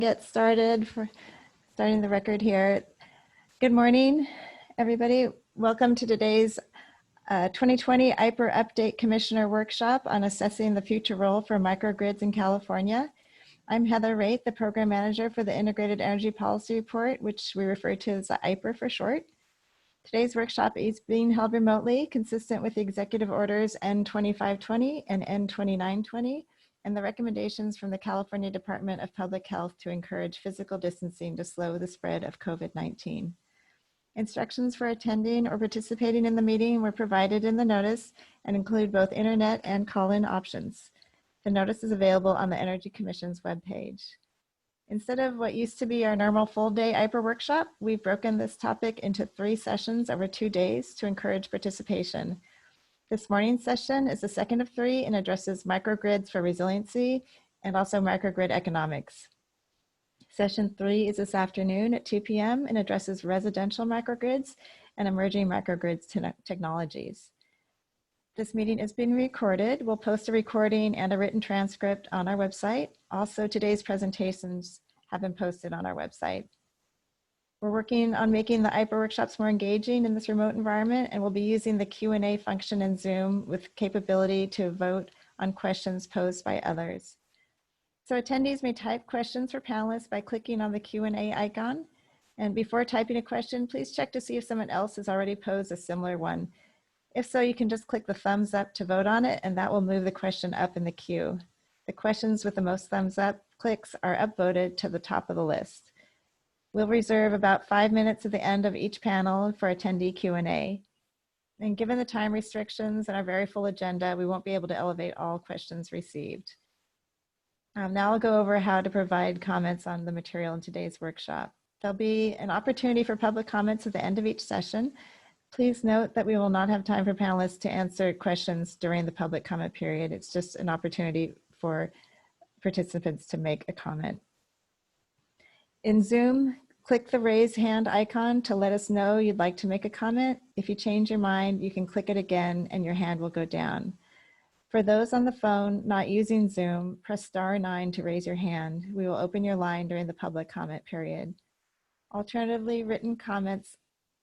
Get started for starting the record here. Good morning, everybody. Welcome to today's 2020 IEPR Update Commissioner Workshop on assessing the future role for microgrids in California. I'm Heather Raitt, the Program Manager for the Integrated Energy Policy Report, which we refer to as the IEPR for short. Today's workshop is being held remotely, consistent with the Executive Orders N2520 and N2920, and the recommendations from the California Department of Public Health to encourage physical distancing to slow the spread of COVID-19. Instructions for attending or participating in the meeting were provided in the notice and include both internet and call-in options. The notice is available on the Energy Commission's webpage. Instead of what used to be our normal full-day IEPR workshop, we've broken this topic into 3 sessions over 2 days to encourage participation. This morning's session is the second of 3 and addresses microgrids for resiliency and also microgrid economics. Session 3 is this afternoon at 2 p.m. and addresses residential microgrids and emerging microgrids technologies. This meeting is being recorded. We'll post a recording and a written transcript on our website. Also, today's presentations have been posted on our website. We're working on making the IEPR workshops more engaging in this remote environment, and we'll be using the Q&A function in Zoom with capability to vote on questions posed by others. So attendees may type questions for panelists by clicking on the Q&A icon. And before typing a question, please check to see if someone else has already posed a similar one. If so, you can just click the thumbs up to vote on it, and that will move the question up in the queue. The questions with the most thumbs up clicks are upvoted to the top of the list. We'll reserve about 5 minutes at the end of each panel for attendee Q&A. And given the time restrictions and our very full agenda, we won't be able to elevate all questions received. Now I'll go over how to provide comments on the material in today's workshop. There'll be an opportunity for public comments at the end of each session. Please note that we will not have time for panelists to answer questions during the public comment period. It's just an opportunity for participants to make a comment. In Zoom, click the raise hand icon to let us know you'd like to make a comment. If you change your mind, you can click it again and your hand will go down. For those on the phone not using Zoom, press *9 to raise your hand. We will open your line during the public comment period. Alternatively, written comments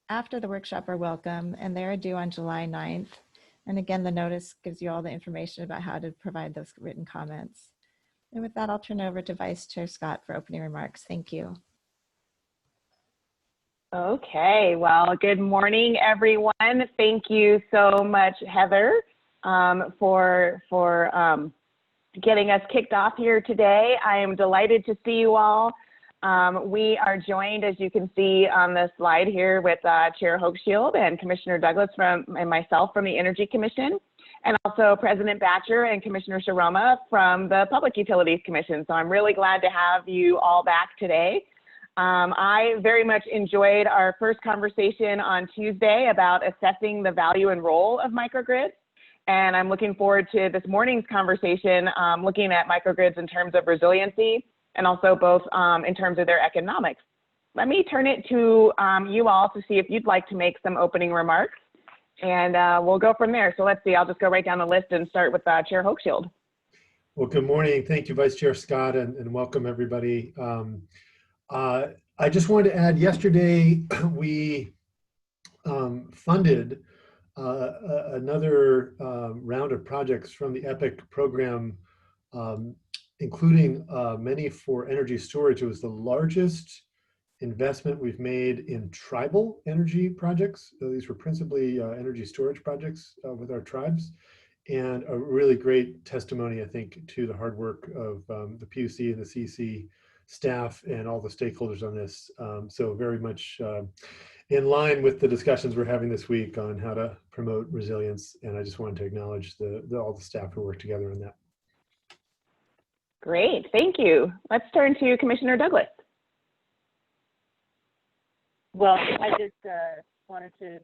after the workshop are welcome, and they are due on July 9th. And again, the notice gives you all the information about how to provide those written comments. And with that, I'll turn over to Vice Chair Scott for opening remarks. Thank you. Okay, well, good morning, everyone. Thank you so much, Heather, for getting us kicked off here today. I am delighted to see you all. We are joined, as you can see on the slide here, with Chair Hochschild and Commissioner Douglas and myself from the Energy Commission, and also President Batcher and Commissioner Sharoma from the Public Utilities Commission. So I'm really glad to have you all back today. I very much enjoyed our first conversation on Tuesday about assessing the value and role of microgrids. And I'm looking forward to this morning's conversation, looking at microgrids in terms of resiliency and also both in terms of their economics. Let me turn it to you all to see if you'd like to make some opening remarks, and we'll go from there. So let's see, I'll just go right down the list and start with Chair Hochschild. Well, good morning. Thank you, Vice Chair Scott, and welcome everybody. I just wanted to add, yesterday we funded another round of projects from the EPIC program, including many for energy storage. It was the largest investment we've made in tribal energy projects. These were principally energy storage projects with our tribes, and a really great testimony, I think, to the hard work of the PUC and the CC staff and all the stakeholders on this. So very much in line with the discussions we're having this week on how to promote resilience, and I just wanted to acknowledge all the staff who worked together on that. Great, thank you. Let's turn to Commissioner Douglas. Well, I just wanted to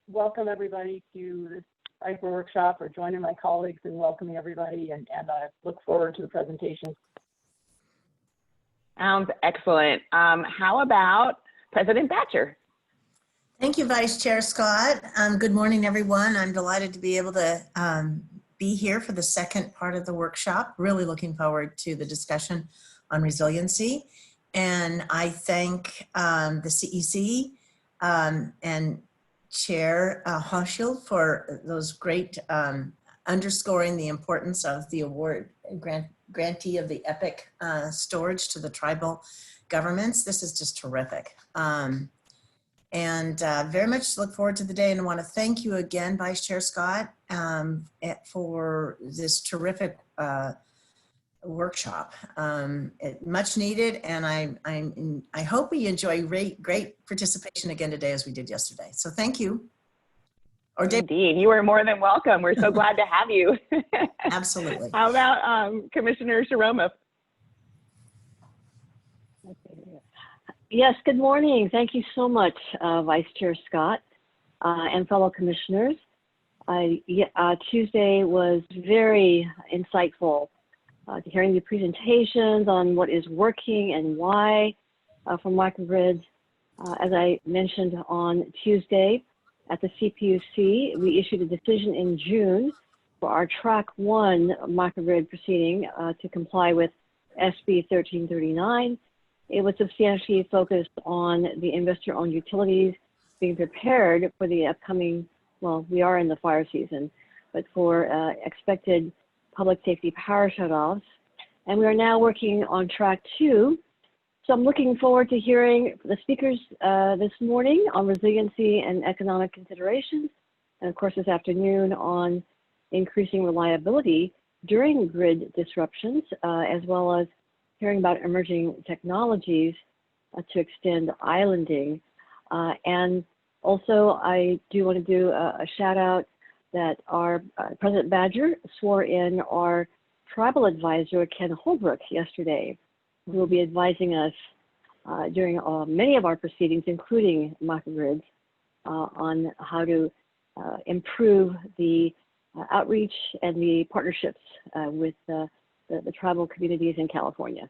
welcome everybody to this IEPR workshop, or joining my colleagues in welcoming everybody, and I look forward to the presentation. Sounds excellent. How about President Batcher? Thank you, Vice Chair Scott. Good morning, everyone. I'm delighted to be able to be here for the second part of the workshop. Really looking forward to the discussion on resiliency. And I thank the CEC and Chair Hochschild for those great underscoring the importance of the award grantee of the EPIC storage to the tribal governments. This is just terrific. And very much look forward to the day, and I want to thank you again, Vice Chair Scott, for this terrific workshop. Much needed, and I hope we enjoy great participation again today as we did yesterday. So thank you. Or Dave. Indeed, you are more than welcome. We're so glad to have you. Absolutely. How about Commissioner Sharoma? Yes, good morning. Thank you so much, Vice Chair Scott and fellow commissioners. Tuesday was very insightful, hearing the presentations on what is working and why from microgrids. As I mentioned on Tuesday at the CPUC, we issued a decision in June for our Track 1 microgrid proceeding to comply with SB 1339. It was substantially focused on the investor-owned utilities being prepared for the upcoming, well, we are in the fire season, but for expected public safety power shutoffs. And we are now working on Track 2. So I'm looking forward to hearing the speakers this morning on resiliency and economic considerations, and of course this afternoon on increasing reliability during grid disruptions, as well as hearing about emerging technologies to extend islanding. And also I do want to do a shout out that our President Badger swore in our tribal advisor, Ken Holbrook, yesterday, who will be advising us during many of our proceedings, including microgrids, on how to improve the outreach and the partnerships with the tribal communities in California.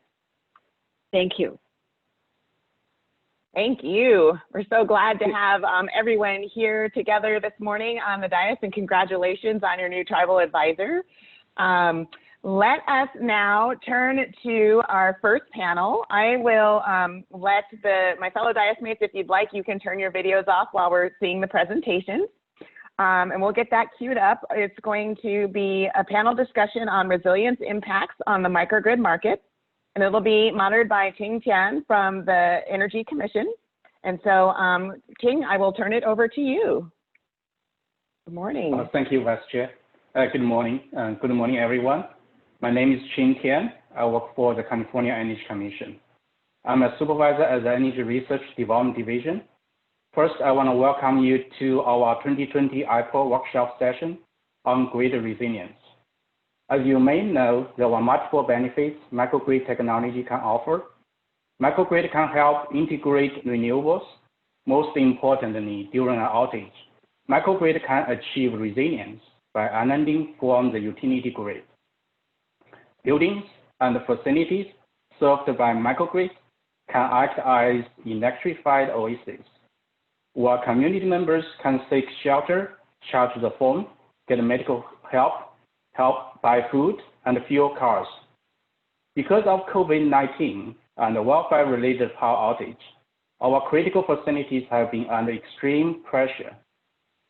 Thank you. Thank you. We're so glad to have everyone here together this morning on the dais, and congratulations on your new tribal advisor. Let us now turn to our first panel. I will let my fellow dais mates, if you'd like, you can turn your videos off while we're seeing the presentations. And we'll get that queued up. It's going to be a panel discussion on resilience impacts on the microgrid market. And it'll be monitored by Ting Tian from the Energy Commission. And so, Ting, I will turn it over to you. Good morning. Thank you, Vice Chair. Good morning. Good morning, everyone. My name is Ting Tian. I work for the California Energy Commission. I'm a supervisor at the Energy Research Development Division. First, I want to welcome you to our 2020 IEPR workshop session on grid resilience. As you may know, there are multiple benefits microgrid technology can offer. Microgrid can help integrate renewables. Most importantly, during an outage, microgrid can achieve resilience by islanding from the utility grid. Buildings and facilities served by microgrids can act as electrified oases, where community members can seek shelter, charge the phone, get medical help, buy food, and fuel cars. Because of COVID-19 and the wildfire-related power outage, our critical facilities have been under extreme pressure.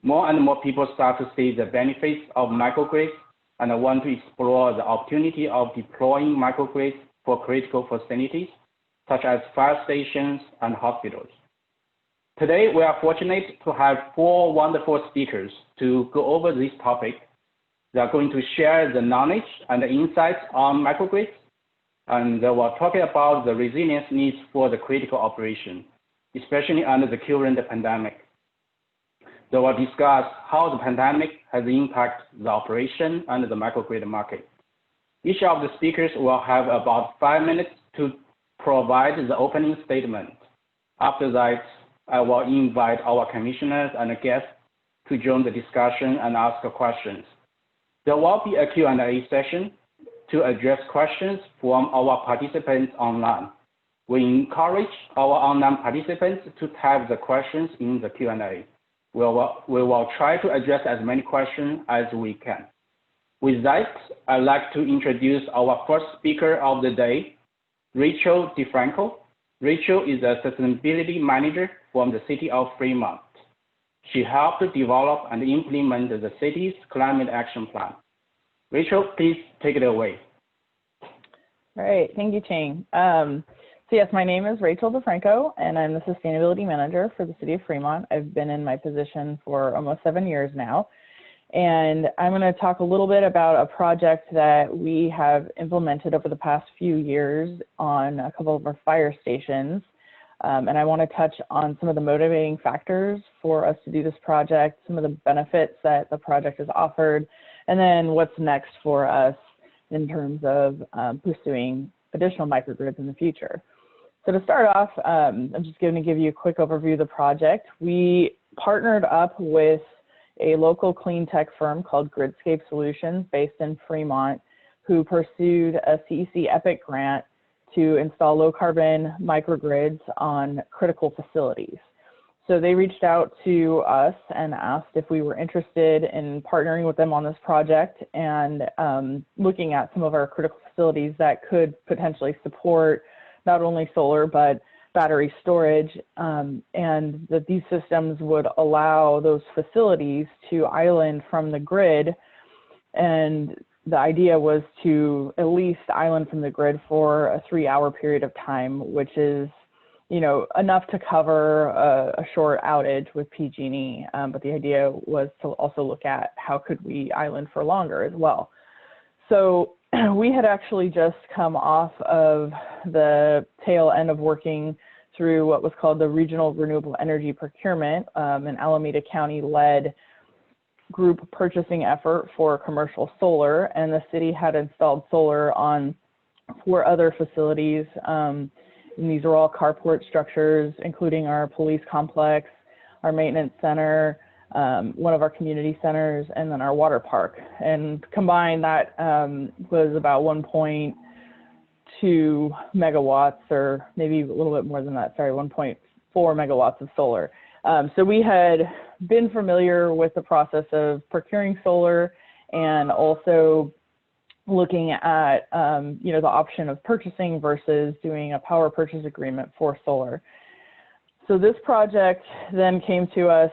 More and more people start to see the benefits of microgrids and want to explore the opportunity of deploying microgrids for critical facilities, such as fire stations and hospitals. Today, we are fortunate to have 4 wonderful speakers to go over this topic. They are going to share the knowledge and the insights on microgrids, and they will talk about the resilience needs for the critical operation, especially under the current pandemic. They will discuss how the pandemic has impacted the operation under the microgrid market. Each of the speakers will have about 5 minutes to provide the opening statement. After that, I will invite our commissioners and guests to join the discussion and ask questions. There will be a Q&A session to address questions from our participants online. We encourage our online participants to type the questions in the Q&A. We will try to address as many questions as we can. With that, I'd like to introduce our first speaker of the day, Rachel DeFranco. Rachel is a sustainability manager from the city of Fremont. She helped develop and implement the city's climate action plan. Rachel, please take it away. All right, thank you, Ching. So yes, my name is Rachel DeFranco, and I'm the Sustainability Manager for the City of Fremont. I've been in my position for almost 7 years now. And I'm going to talk a little bit about a project that we have implemented over the past few years on a couple of our fire stations. And I want to touch on some of the motivating factors for us to do this project, some of the benefits that the project has offered, and then what's next for us in terms of pursuing additional microgrids in the future. So to start off, I'm just going to give you a quick overview of the project. We partnered up with a local clean tech firm called Gridscape Solutions based in Fremont, who pursued a CEC EPIC grant to install low carbon microgrids on critical facilities. So they reached out to us and asked if we were interested in partnering with them on this project and looking at some of our critical facilities that could potentially support not only solar, but battery storage, and that these systems would allow those facilities to island from the grid. And the idea was to at least island from the grid for a 3-hour period of time, which is, you know, enough to cover a short outage with PG&E. But the idea was to also look at how could we island for longer as well. So we had actually just come off of the tail end of working through what was called the Regional Renewable Energy Procurement, an Alameda County-led group purchasing effort for commercial solar, and the city had installed solar on 4 other facilities. And these are all carport structures, including our police complex, our maintenance center, one of our community centers, and then our water park. And combined, that was about 1.2 megawatts, or maybe a little bit more than that, sorry, 1.4 megawatts of solar. So we had been familiar with the process of procuring solar and also looking at, you know, the option of purchasing versus doing a power purchase agreement for solar. So this project then came to us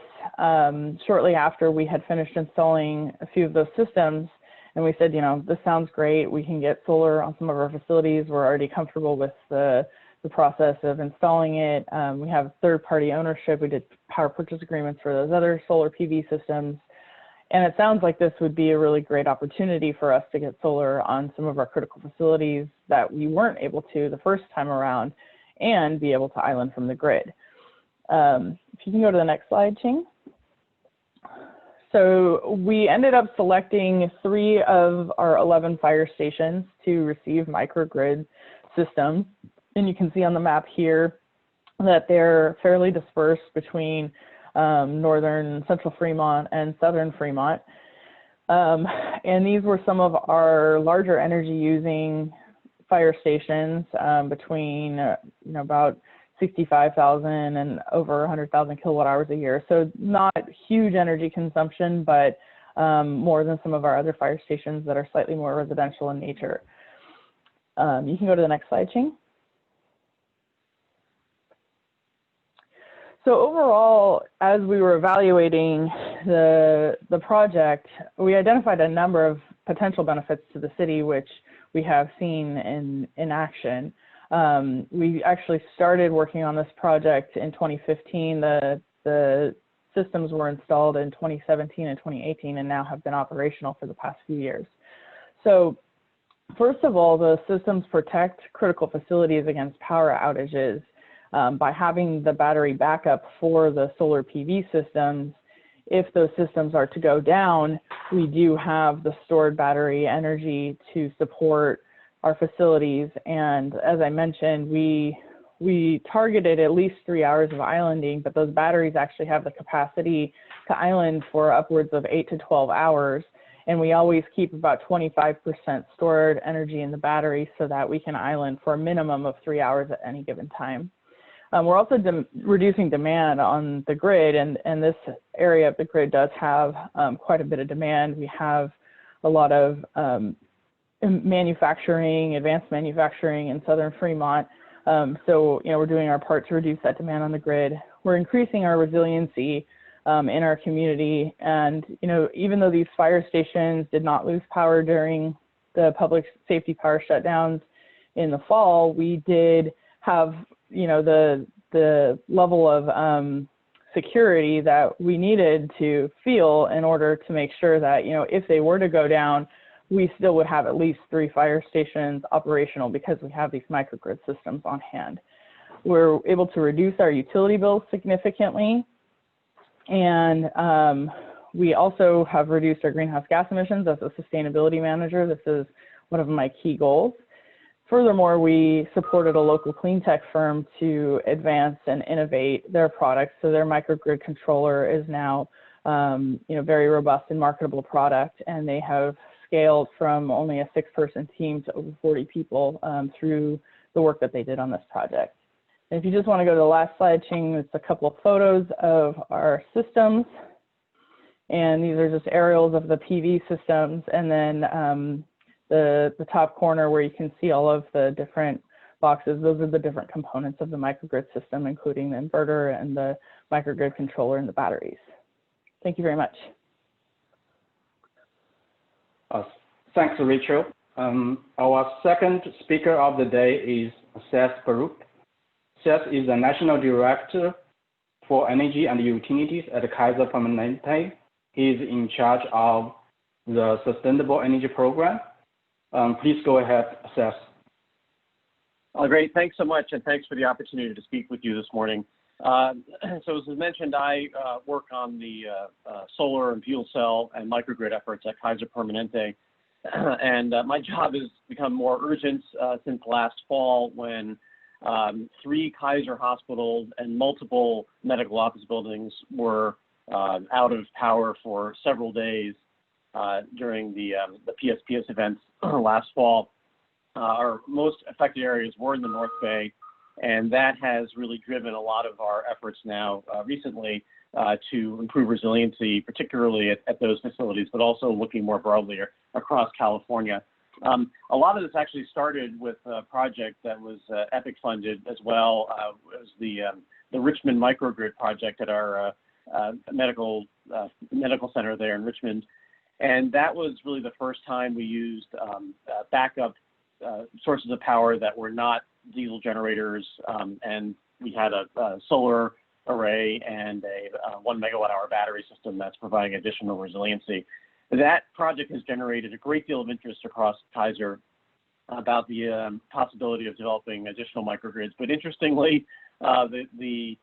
shortly after we had finished installing a few of those systems, and we said, you know, this sounds great. We can get solar on some of our facilities. We're already comfortable with the process of installing it. We have third-party ownership. We did power purchase agreements for those other solar PV systems. And it sounds like this would be a really great opportunity for us to get solar on some of our critical facilities that we weren't able to the first time around and be able to island from the grid. If you can go to the next slide, Ching. So we ended up selecting 3 of our 11 fire stations to receive microgrid systems. And you can see on the map here that they're fairly dispersed between northern central Fremont and southern Fremont. And these were some of our larger energy using fire stations, between you know, about 65,000 and over 100,000 kilowatt hours a year. So not huge energy consumption, but more than some of our other fire stations that are slightly more residential in nature. You can go to the next slide, Ching. So overall, as we were evaluating the project, we identified a number of potential benefits to the city, which we have seen in action. We actually started working on this project in 2015. The systems were installed in 2017 and 2018 and now have been operational for the past few years. So first of all, the systems protect critical facilities against power outages. By having the battery backup for the solar PV systems, if those systems are to go down, we do have the stored battery energy to support our facilities. And as I mentioned, we targeted at least 3 hours of islanding, but those batteries actually have the capacity to island for upwards of 8 to 12 hours. And we always keep about 25% stored energy in the battery so that we can island for a minimum of 3 hours at any given time. We're also reducing demand on the grid, and this area of the grid does have quite a bit of demand. We have a lot of manufacturing, advanced manufacturing in southern Fremont, So, we're doing our part to reduce that demand on the grid. We're increasing our resiliency in our community. And, even though these fire stations did not lose power during the public safety power shutdowns in the fall, we did have, the level of security that we needed to feel in order to make sure that, if they were to go down, we still would have at least 3 fire stations operational because we have these microgrid systems on hand. We're able to reduce our utility bills significantly. And we also have reduced our greenhouse gas emissions as a sustainability manager. This is one of my key goals. Furthermore, we supported a local clean tech firm to advance and innovate their products. So their microgrid controller is now, very robust and marketable product, and they have scaled from only a 6-person team to over 40 people through the work that they did on this project. And if you just want to go to the last slide, Ching, it's a couple of photos of our systems. And these are just aerials of the PV systems. And then the top corner where you can see all of the different boxes, those are the different components of the microgrid system, including the inverter and the microgrid controller and the batteries. Thank you very much. Thanks, Rachel. Our second speaker of the day is Seth Baruch. Seth is the National Director for Energy and Utilities at Kaiser Permanente. He is in charge of the Sustainable Energy Program. Please go ahead, Seth. Great, thanks so much, and thanks for the opportunity to speak with you this morning. So as was mentioned, I work on the solar and fuel cell and microgrid efforts at Kaiser Permanente. And my job has become more urgent since last fall when 3 Kaiser hospitals and multiple medical office buildings were out of power for several days during the PSPS events last fall. Our most affected areas were in the North Bay, and that has really driven a lot of our efforts now recently to improve resiliency, particularly at those facilities, but also looking more broadly across California. A lot of this actually started with a project that was EPIC funded as well. It was the Richmond Microgrid project at our medical center there in Richmond. And that was really the first time we used backup sources of power that were not diesel generators, and we had a solar array and a 1 megawatt-hour battery system that's providing additional resiliency. That project has generated a great deal of interest across Kaiser about the possibility of developing additional microgrids. But interestingly, the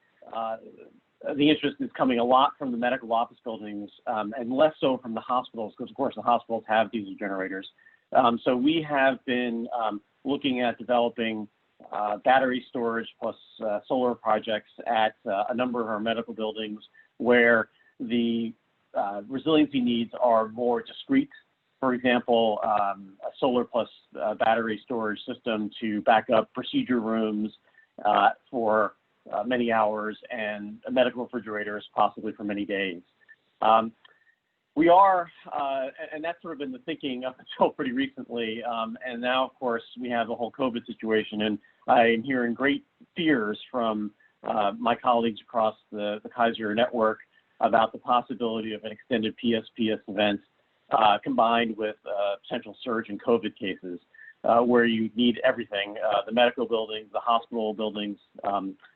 interest is coming a lot from the medical office buildings and less so from the hospitals, because of course the hospitals have diesel generators. So we have been looking at developing battery storage plus solar projects at a number of our medical buildings where the resiliency needs are more discrete. For example, a solar plus battery storage system to back up procedure rooms for many hours, and medical refrigerators possibly for many days. We are, and that's sort of been the thinking up until pretty recently, and now, of course, we have the whole COVID situation, and I am hearing great fears from my colleagues across the Kaiser network about the possibility of an extended PSPS event combined with potential surge in COVID cases, where you need everything, the medical buildings, the hospital buildings,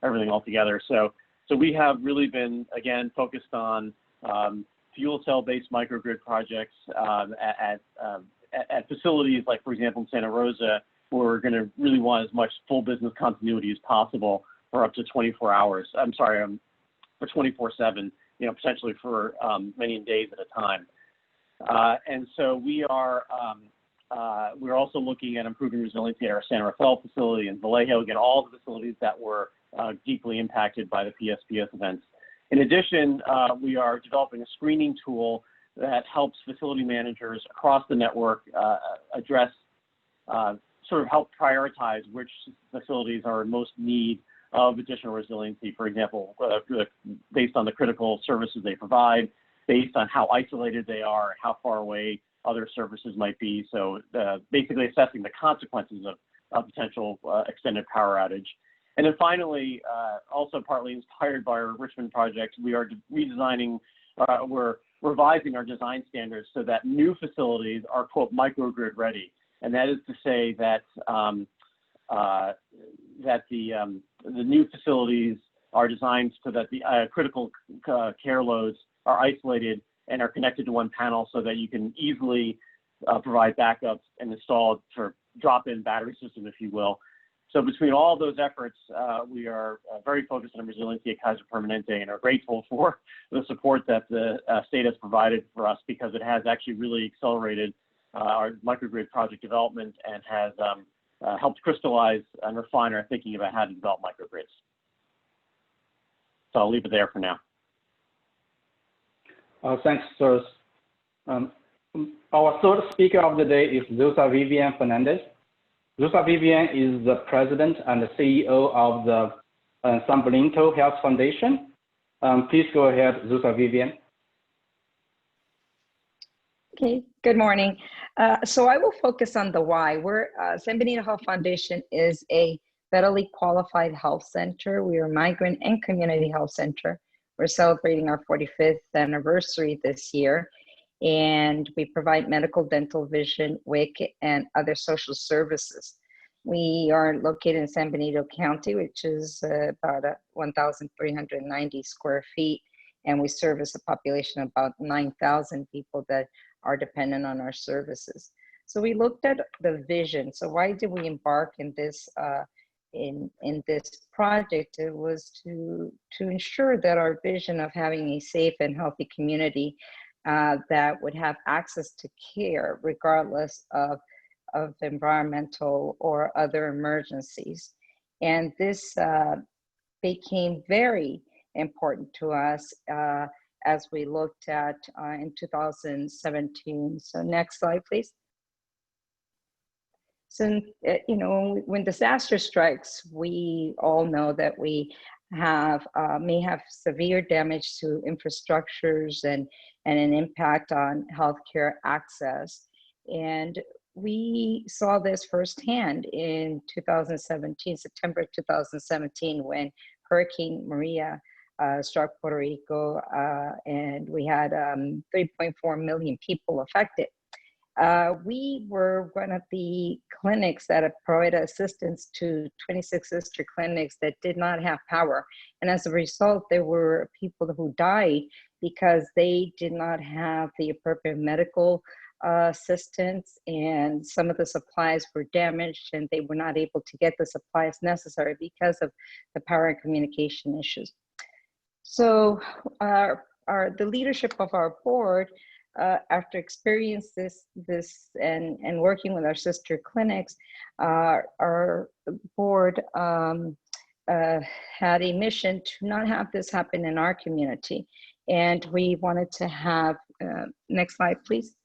everything all together. So we have really been, again, focused on fuel cell-based microgrid projects at facilities like, for example, in Santa Rosa, where we're going to really want as much full business continuity as possible for up to 24 hours. I'm sorry, for 24/7, potentially for many days at a time. And so we're also looking at improving resiliency at our San Rafael facility in Vallejo, again, all the facilities that were deeply impacted by the PSPS events. In addition, we are developing a screening tool that helps facility managers across the network address, sort of help prioritize which facilities are in most need of additional resiliency, for example, based on the critical services they provide, based on how isolated they are, how far away other services might be. So basically assessing the consequences potential extended power outage. And then finally, also partly inspired by our Richmond project, we are redesigning, we're revising our design standards so that new facilities are, quote, microgrid ready. And that is to say that the new facilities are designed so that the critical care loads are isolated and are connected to one panel so that you can easily provide backups and install for drop-in battery system, if you will. So between all those efforts, we are very focused on resiliency at Kaiser Permanente and are grateful for the support that the state has provided for us, because it has actually really accelerated our microgrid project development and has helped crystallize and refine our thinking about how to develop microgrids. So I'll leave it there for now. Thanks, Sir. Our third speaker of the day is Rosa Vivian Fernandez. Rosa Vivian is the president and the CEO of the San Benito Health Foundation. Please go ahead, Rosa Vivian. Okay, good morning. So I will focus on the why. San Benito Health Foundation is a federally qualified health center. We are a migrant and community health center. We're celebrating our 45th anniversary this year, and we provide medical, dental, vision, WIC, and other social services. We are located in San Benito County, which is about 1,390 square feet, and we service a population of about 9,000 people that are dependent on our services. So we looked at the vision. So why did we embark in this this project? It was to ensure that our vision of having a safe and healthy community that would have access to care regardless of environmental or other emergencies. And this became very important to us as we looked at in 2017. So next slide, please. So, you know, when disaster strikes, we all know that we may have severe damage to infrastructures and an impact on healthcare access. And we saw this firsthand in 2017, September 2017, when Hurricane Maria struck Puerto Rico, and we had 3.4 million people affected. We were one of the clinics that provided assistance to 26 sister clinics that did not have power. And as a result, there were people who died because they did not have the appropriate medical assistance, and some of the supplies were damaged and they were not able to get the supplies necessary because of the power and communication issues. So the leadership of our board, after experiencing this and working with our sister clinics, our board had a mission to not have this happen in our community. And we wanted to have, next slide, please.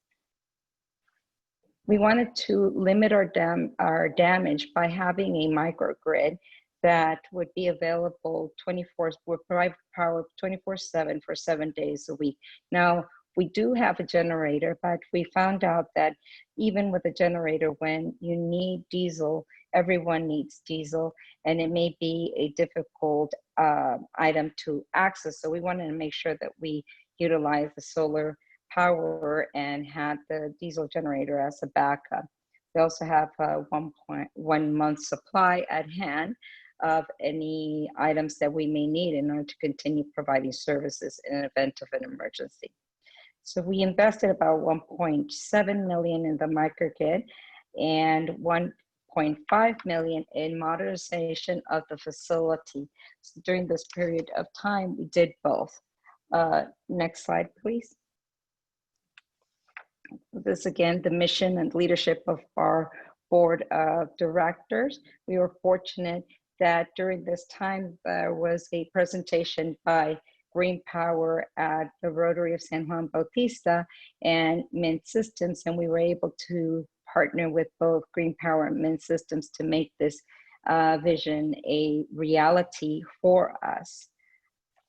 We wanted to limit our damage by having a microgrid that would be available would provide power 24/7 for 7 days a week. Now, we do have a generator, but we found out that even with a generator, when you need diesel, everyone needs diesel, and it may be a difficult item to access. So we wanted to make sure that we utilize the solar power and had the diesel generator as a backup. We also have a 1.1 month supply at hand of any items that we may need in order to continue providing services in an event of an emergency. So we invested about 1.7 million in the microgrid and 1.5 million in modernization of the facility. So during this period of time, we did both. Next slide, please. This again, the mission and leadership of our board of directors. We were fortunate that during this time there was a presentation by Green Power at the Rotary of San Juan Bautista and Mint Systems, and we were able to partner with both Green Power and Mint Systems to make this vision a reality for us.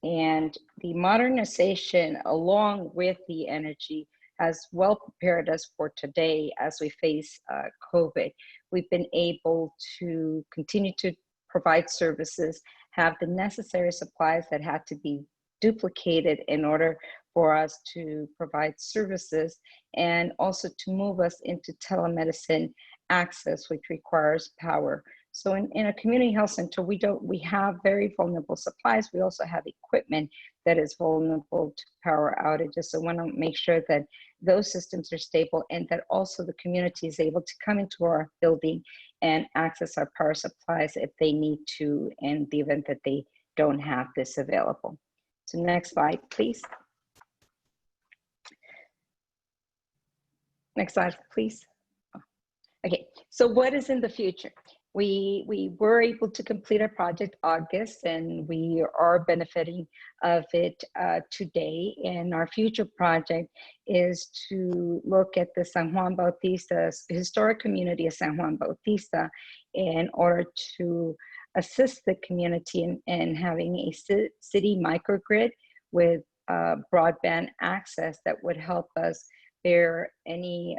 And the modernization, along with the energy as well prepared us for today as we face COVID. We've been able to continue to provide services, have the necessary supplies that had to be duplicated in order for us to provide services, and also to move us into telemedicine access, which requires power. So in a community health center, we have very vulnerable supplies. We also have equipment that is vulnerable to power outages. So we want to make sure that those systems are stable and that also the community is able to come into our building and access our power supplies if they need to, in the event that they don't have this available. So next slide, please. Next slide, please. Okay, so what is in the future? We were able to complete our project August, and we are benefiting of it today. And our future project is to look at the San Juan Bautista, historic community of San Juan Bautista, in order to assist the community in having a city microgrid with broadband access that would help us bear any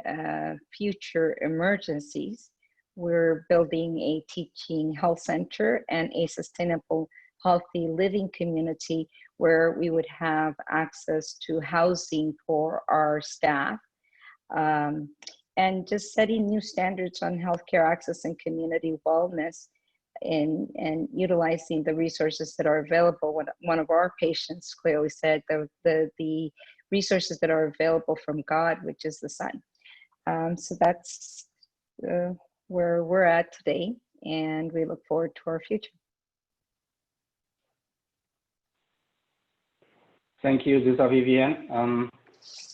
future emergencies. We're building a teaching health center and a sustainable, healthy living community where we would have access to housing for our staff, and just setting new standards on healthcare access and community wellness, and utilizing the resources that are available. One of our patients clearly said the resources that are available from God, which is the sun. So that's where we're at today, and we look forward to our future. Thank you, Lisa Vivian.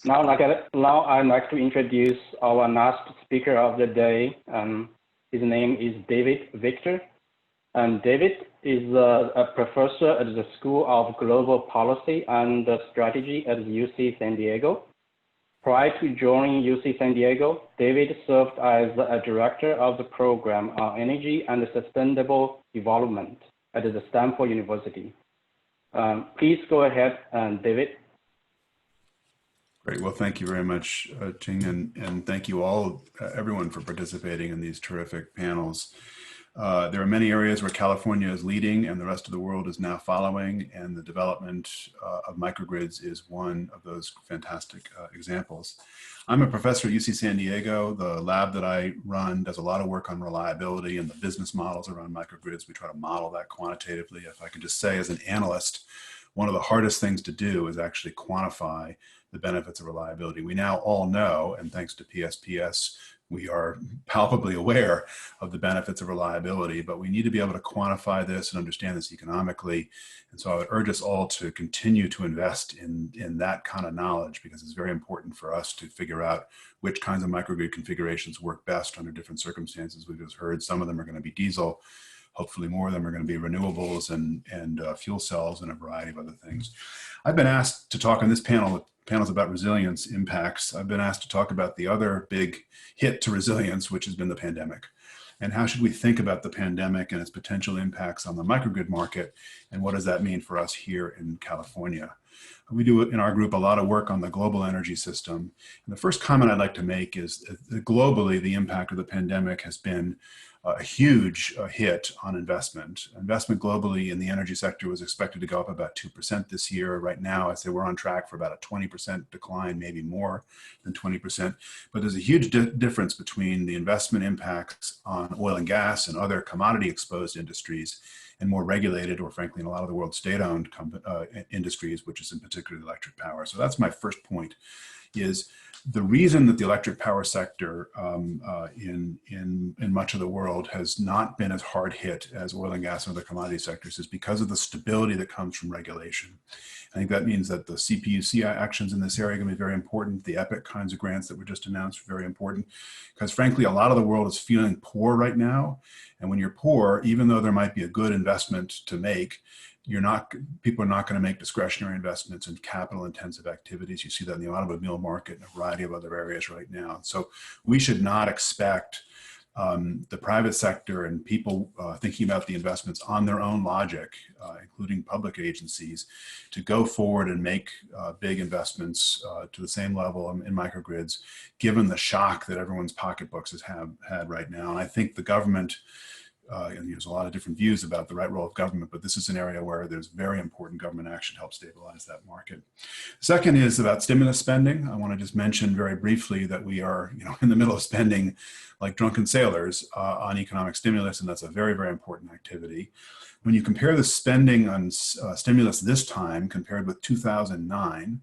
Now I'd like to introduce our last speaker of the day. His name is David Victor. David is a professor at the School of Global Policy and Strategy at UC San Diego. Prior to joining UC San Diego, David served as a director of the program on energy and sustainable development at the Stanford University. Please go ahead, David. Great. Well, thank you very much, Ching, and thank you all, everyone, for participating in these terrific panels. There are many areas where California is leading and the rest of the world is now following, and the development of microgrids is one of those fantastic examples. I'm a professor at UC San Diego. The lab that I run does a lot of work on reliability and the business models around microgrids. We try to model that quantitatively. If I could just say, as an analyst, one of the hardest things to do is actually quantify the benefits of reliability. We now all know, and thanks to PSPS, we are palpably aware of the benefits of reliability, but we need to be able to quantify this and understand this economically. And so I would urge us all to continue to invest in that kind of knowledge, because it's very important for us to figure out which kinds of microgrid configurations work best under different circumstances. We've just heard some of them are going to be diesel. Hopefully more of them are going to be renewables and fuel cells and a variety of other things. I've been asked to talk on this panel, panels about resilience impacts. I've been asked to talk about the other big hit to resilience, which has been the pandemic. And how should we think about the pandemic and its potential impacts on the microgrid market? And what does that mean for us here in California? We do in our group a lot of work on the global energy system. And the first comment I'd like to make is that globally, the impact of the pandemic has been a huge hit on investment. Investment globally in the energy sector was expected to go up about 2% this year. Right now, I'd say we're on track for about a 20% decline, maybe more than 20%. But there's a huge difference between the investment impacts on oil and gas and other commodity exposed industries and more regulated, or frankly, in a lot of the world, state-owned industries, which is in particular the electric power. So that's my first point, is the reason that the electric power sector in much of the world has not been as hard hit as oil and gas and other commodity sectors is because of the stability that comes from regulation. I think that means that the CPUC actions in this area are going to be very important. The EPIC kinds of grants that were just announced are very important, because frankly, a lot of the world is feeling poor right now. And when you're poor, even though there might be a good investment to make, people are not going to make discretionary investments in capital intensive activities. You see that in the automobile market and a variety of other areas right now. So we should not expect the private sector and people thinking about the investments on their own logic, including public agencies, to go forward and make big investments to the same level in microgrids, given the shock that everyone's pocketbooks has had right now. And I think the government, and there's a lot of different views about the right role of government, but this is an area where there's very important government action to help stabilize that market. Second is about stimulus spending. I want to just mention very briefly that we are, in the middle of spending like drunken sailors on economic stimulus, and that's a very, very important activity. When you compare the spending on stimulus this time compared with 2009,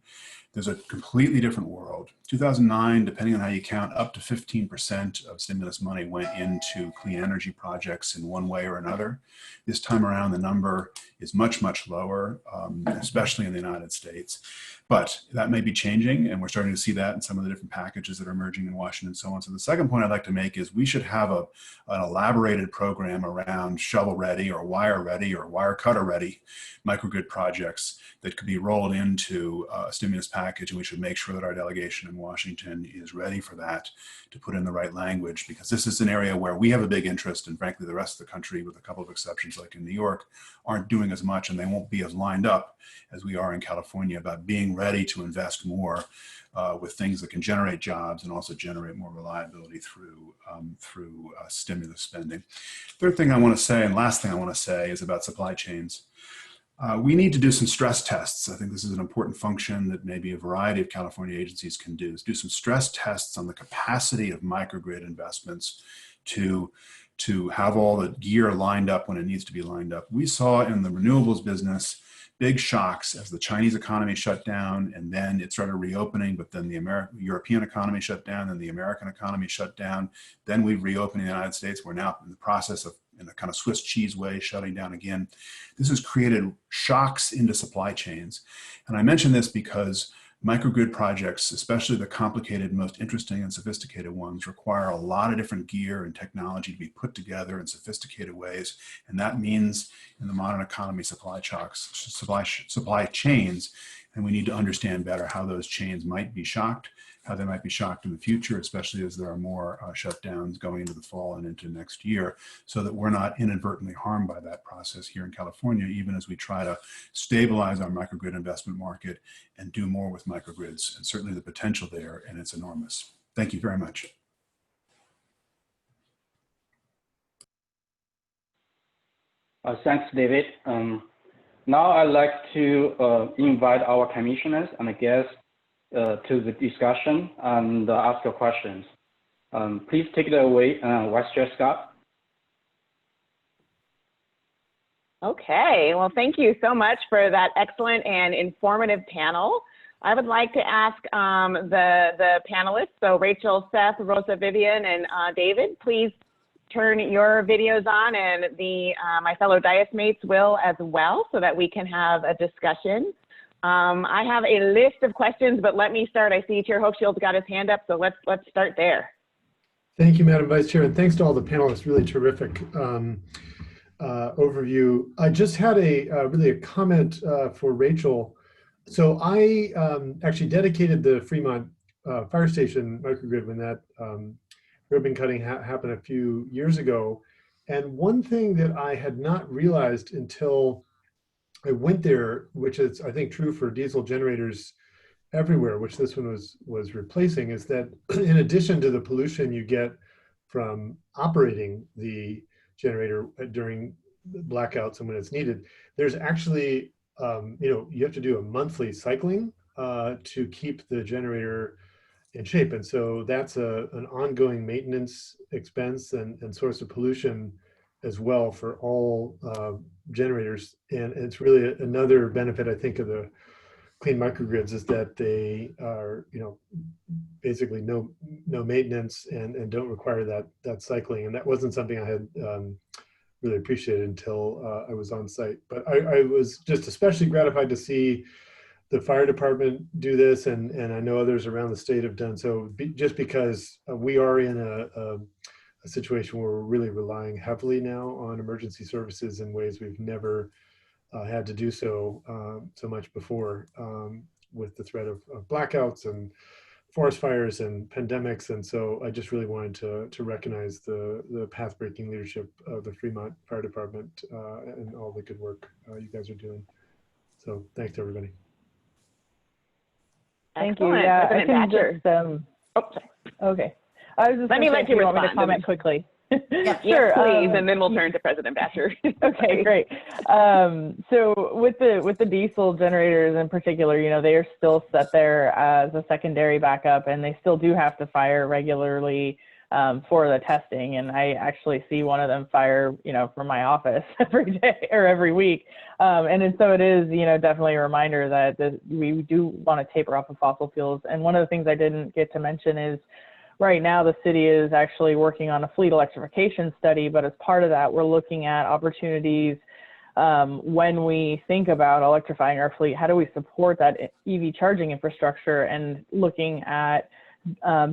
there's a completely different world. 2009, depending on how you count, up to 15% of stimulus money went into clean energy projects in one way or another. This time around, the number is much, much lower, especially in the United States. But that may be changing, and we're starting to see that in some of the different packages that are emerging in Washington and so on. So the second point I'd like to make is we should have an elaborated program around shovel-ready or wire-ready or wire cutter-ready microgrid projects that could be rolled into a stimulus package, and we should make sure that our delegation in Washington is ready for that, to put in the right language, because this is an area where we have a big interest, and frankly the rest of the country, with a couple of exceptions like in New York, aren't doing as much, and they won't be as lined up as we are in California about being ready to invest more with things that can generate jobs and also generate more reliability through stimulus spending. Third thing I want to say, and last thing I want to say, is about supply chains. We need to do some stress tests. I think this is an important function that maybe a variety of California agencies can do, is do some stress tests on the capacity of microgrid investments to have all the gear lined up when it needs to be lined up. We saw in the renewables business big shocks as the Chinese economy shut down, and then it started reopening, but then the European economy shut down, and the American economy shut down. Then we reopened in the United States. We're now in the process of, in a kind of Swiss cheese way, shutting down again. This has created shocks into supply chains. And I mention this because microgrid projects, especially the complicated, most interesting and sophisticated ones, require a lot of different gear and technology to be put together in sophisticated ways. And that means in the modern economy, supply chains, and we need to understand better how those chains might be shocked, how they might be shocked in the future, especially as there are more shutdowns going into the fall and into next year, so that we're not inadvertently harmed by that process here in California, even as we try to stabilize our microgrid investment market and do more with microgrids. And certainly the potential there, and it's enormous. Thank you very much. Thanks, David. Now I'd like to invite our commissioners and guests to the discussion and ask your questions. Please take it away, Vice Chair Scott. Okay, well, thank you so much for that excellent and informative panel. I would like to ask the panelists, so Rachel, Seth, Rosa, Vivian, and David, please turn your videos on, and my fellow Dias mates will as well, so that we can have a discussion. I have a list of questions, but let me start. I see Chair Hochschild's got his hand up, so let's start there. Thank you, Madam Vice Chair, and thanks to all the panelists. Really terrific overview. I just had really a comment for Rachel. So I actually dedicated the Fremont fire station microgrid when that ribbon cutting happened a few years ago. And one thing that I had not realized until I went there, which is I think true for diesel generators everywhere, which this one was replacing, is that in addition to the pollution you get from operating the generator during blackouts and when it's needed, there's actually you have to do a monthly cycling to keep the generator in shape, and so that's an ongoing maintenance expense and source of pollution as well for all generators. And it's really another benefit, I think, of the clean microgrids, is that they are, basically no maintenance and don't require that cycling. And that wasn't something I had really appreciated until I was on site. But I was just especially gratified to see the fire department do this, and I know others around the state have done so, just because we are in a situation where we're really relying heavily now on emergency services in ways we've never had to do so much before, with the threat of blackouts and forest fires and pandemics. And so I just really wanted to recognize the path-breaking leadership of the Fremont Fire Department and all the good work you guys are doing. So thanks to everybody. Thank you. Excellent. Yeah, President I can Thatcher. just, Oh, sorry. okay. I was just Let me gonna say, let you if want me to respond. comment quickly. Yeah. Sure. Yes, please, and then we'll turn to President Thatcher. Okay, great. So with the diesel generators in particular, you know, they are still set there as a secondary backup, and they still do have to fire regularly for the testing. And I actually see one of them fire, you know, from my office every day or every week. And so it is, you know, definitely a reminder that we do want to taper off of fossil fuels. And one of the things I didn't get to mention is, right now, the city is actually working on a fleet electrification study, but as part of that, we're looking at opportunities when we think about electrifying our fleet. How do we support that EV charging infrastructure, and looking at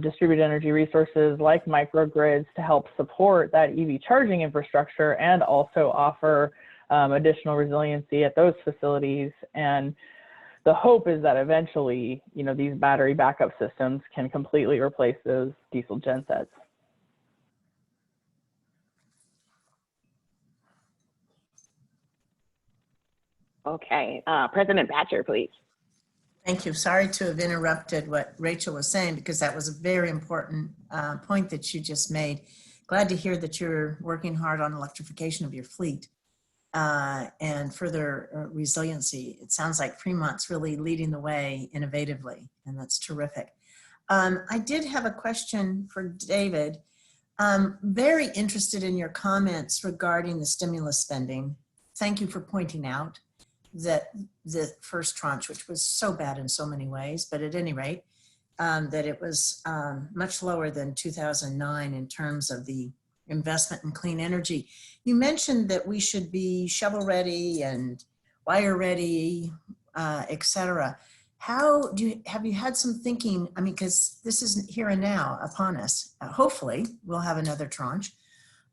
distributed energy resources like microgrids to help support that EV charging infrastructure and also offer additional resiliency at those facilities. And the hope is that eventually, you know, these battery backup systems can completely replace those diesel gensets. Okay, President Thatcher, please. Thank you. Sorry to have interrupted what Rachel was saying, because that was a very important point that you just made. Glad to hear that you're working hard on electrification of your fleet and further resiliency. It sounds like Fremont's really leading the way innovatively, and that's terrific. I did have a question for David. Very interested in your comments regarding the stimulus spending. Thank you for pointing out that the first tranche, which was so bad in so many ways, but at any rate, that it was much lower than 2009 in terms of the investment in clean energy. You mentioned that we should be shovel ready and wire ready, et cetera. Have you had some thinking? I mean, because this is here and now upon us. Hopefully we'll have another tranche.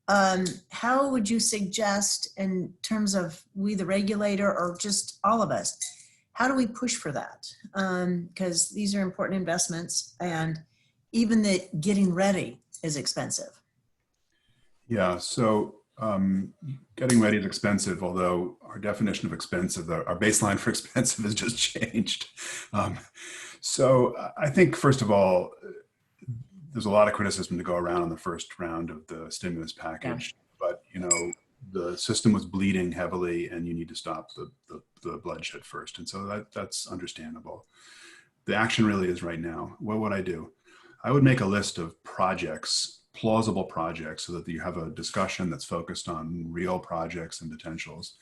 How would you suggest, in terms of we the regulator or just all of us, how do we push for that? Because these are important investments, and even the getting ready is expensive. Yeah, so getting ready is expensive, although our definition of expensive, our baseline for expensive has just changed. So I think, first of all, there's a lot of criticism to go around in the first round of the stimulus package, but you know, the system was bleeding heavily and you need to stop the bloodshed first. And so that's understandable. The action really is right now. What would I do? I would make a list of projects, plausible projects, so that you have a discussion that's focused on real projects and potentials.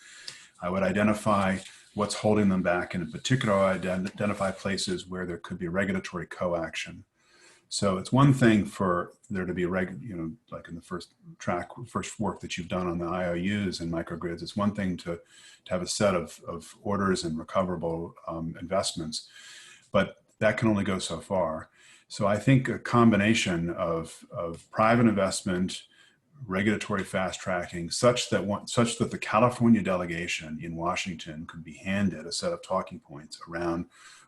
I would identify what's holding them back, and in particular, I identify places where there could be regulatory co-action. So it's one thing for there to be like in the first work that you've done on the IOUs and microgrids, it's one thing to have a set of orders and recoverable investments, but that can only go so far. So I think a combination of private investment, regulatory fast tracking, such that the California delegation in Washington could be handed a set of talking points around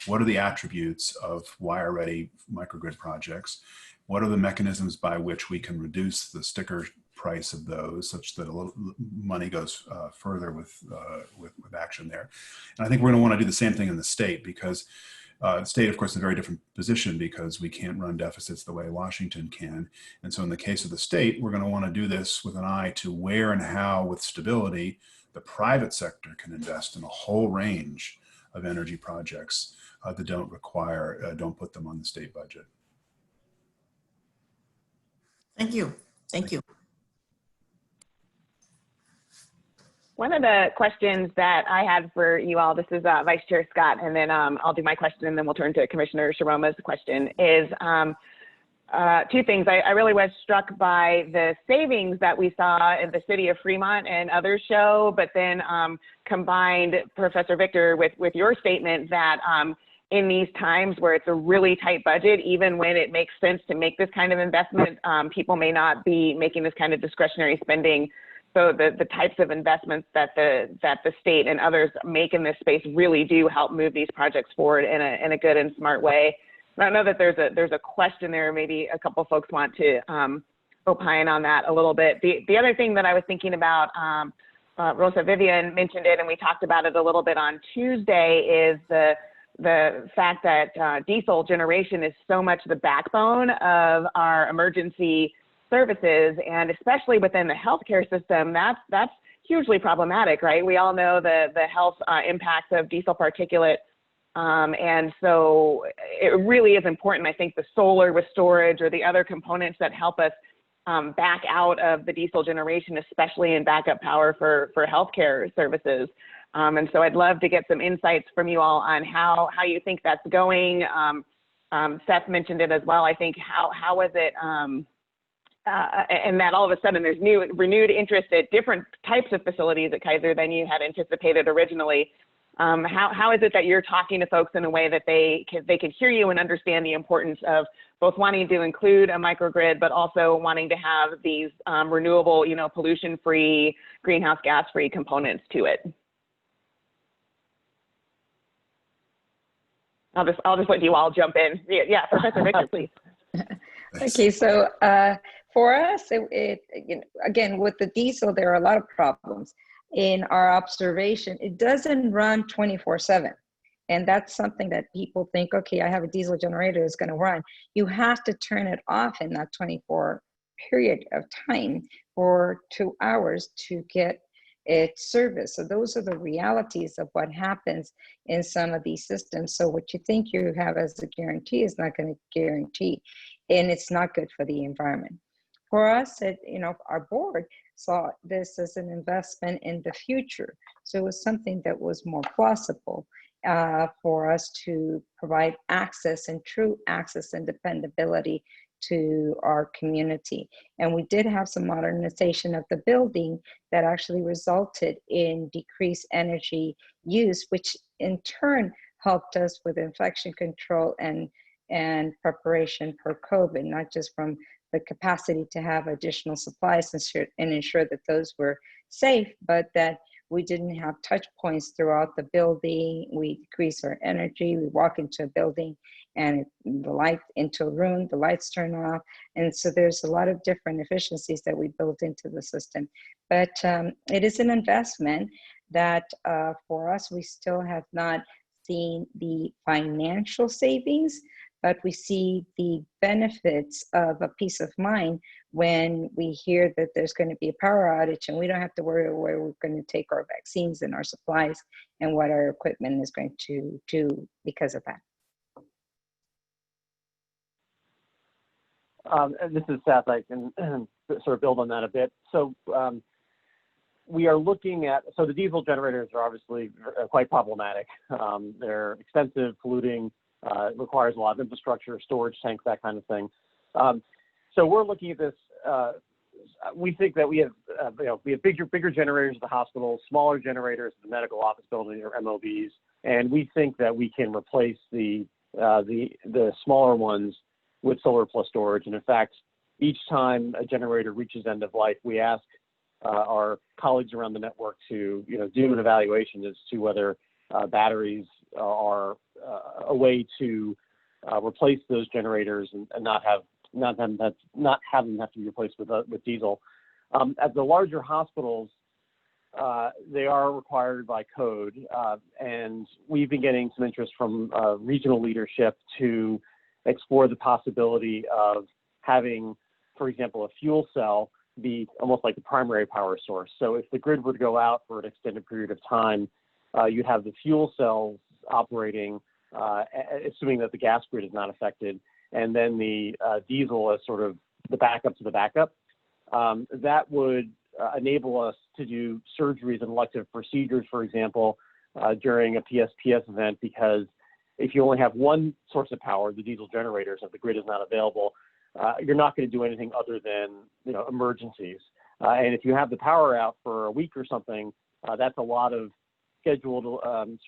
what are the attributes of wire-ready microgrid projects, what are the mechanisms by which we can reduce the sticker price of those, such that a little money goes further with action there. And I think we're going to want to do the same thing in the state, because the state, of course, is in a very different position because we can't run deficits the way Washington can. And so in the case of the state, we're going to want to do this with an eye to where and how, with stability, the private sector can invest in a whole range of energy projects that don't put them on the state budget. Thank you. Thank you. One of the questions that I had for you all, this is Vice Chair Scott, and then I'll do my question, and then we'll turn to Commissioner Sharoma's question, is two things. I really was struck by the savings that we saw in the city of Fremont and others show, but then combined, Professor Victor, with your statement that in these times where it's a really tight budget, even when it makes sense to make this kind of investment, people may not be making this kind of discretionary spending. So the types of investments that the state and others make in this space really do help move these projects forward in a good and smart way. I don't know that there's a question there. Maybe a couple folks want to opine on that a little bit. The other thing that I was thinking about, Rosa Vivian mentioned it, and we talked about it a little bit on Tuesday, is the fact that diesel generation is so much the backbone of our emergency services, and especially within the healthcare system, that's hugely problematic, right? We all know the health impacts of diesel particulate. And so it really is important, I think, the solar with storage or the other components that help us back out of the diesel generation, especially in backup power for healthcare services. And so I'd love to get some insights from you all on how you think that's going. Seth mentioned it as well. I think how was it, and that all of a sudden there's renewed interest at different types of facilities at Kaiser than you had anticipated originally. How is it that you're talking to folks in a way that they can hear you and understand the importance of both wanting to include a microgrid, but also wanting to have these renewable, pollution-free, greenhouse gas-free components to it? I'll just let you all jump in. Yeah, Professor Richard, please. Okay, so for us, again, with the diesel, there are a lot of problems. In our observation, it doesn't run 24/7. And that's something that people think, okay, I have a diesel generator, it's going to run. You have to turn it off in that 24 period of time for 2 hours to get its service. So those are the realities of what happens in some of these systems. So what you think you have as a guarantee is not going to guarantee, and it's not good for the environment. For us, our board saw this as an investment in the future. So it was something that was more plausible for us to provide access and true access and dependability to our community. And we did have some modernization of the building that actually resulted in decreased energy use, which in turn helped us with infection control and preparation for COVID, not just from the capacity to have additional supplies and ensure that those were safe, but that we didn't have touch points throughout the building. We decrease our energy. We walk into a building and the light into a room, the lights turn off. And so there's a lot of different efficiencies that we built into the system. But it is an investment that for us, we still have not seen the financial savings, but we see the benefits of a peace of mind when we hear that there's going to be a power outage and we don't have to worry where we're going to take our vaccines and our supplies and what our equipment is going to do because of that. This is Seth. I can sort of build on that a bit. So we are looking at, so the diesel generators are obviously quite problematic. They're expensive, polluting, requires a lot of infrastructure, storage tanks, that kind of thing. So we're looking at this. We think that we have bigger generators at the hospital, smaller generators at the medical office building or MOBs, and we think that we can replace the smaller ones with solar plus storage. And in fact, each time a generator reaches end of life, we ask our colleagues around the network to do an evaluation as to whether batteries are a way to replace those generators and not have them have to be replaced with diesel. At the larger hospitals, they are required by code, and we've been getting some interest from regional leadership to explore the possibility of having, for example, a fuel cell be almost like the primary power source. So if the grid were to go out for an extended period of time, you'd have the fuel cells operating, assuming that the gas grid is not affected, and then the diesel as sort of the backup to the backup. That would enable us to do surgeries and elective procedures, for example, during a PSPS event, because if you only have one source of power, the diesel generators, if the grid is not available, you're not going to do anything other than emergencies. And if you have the power out for a week or something, that's a lot of scheduled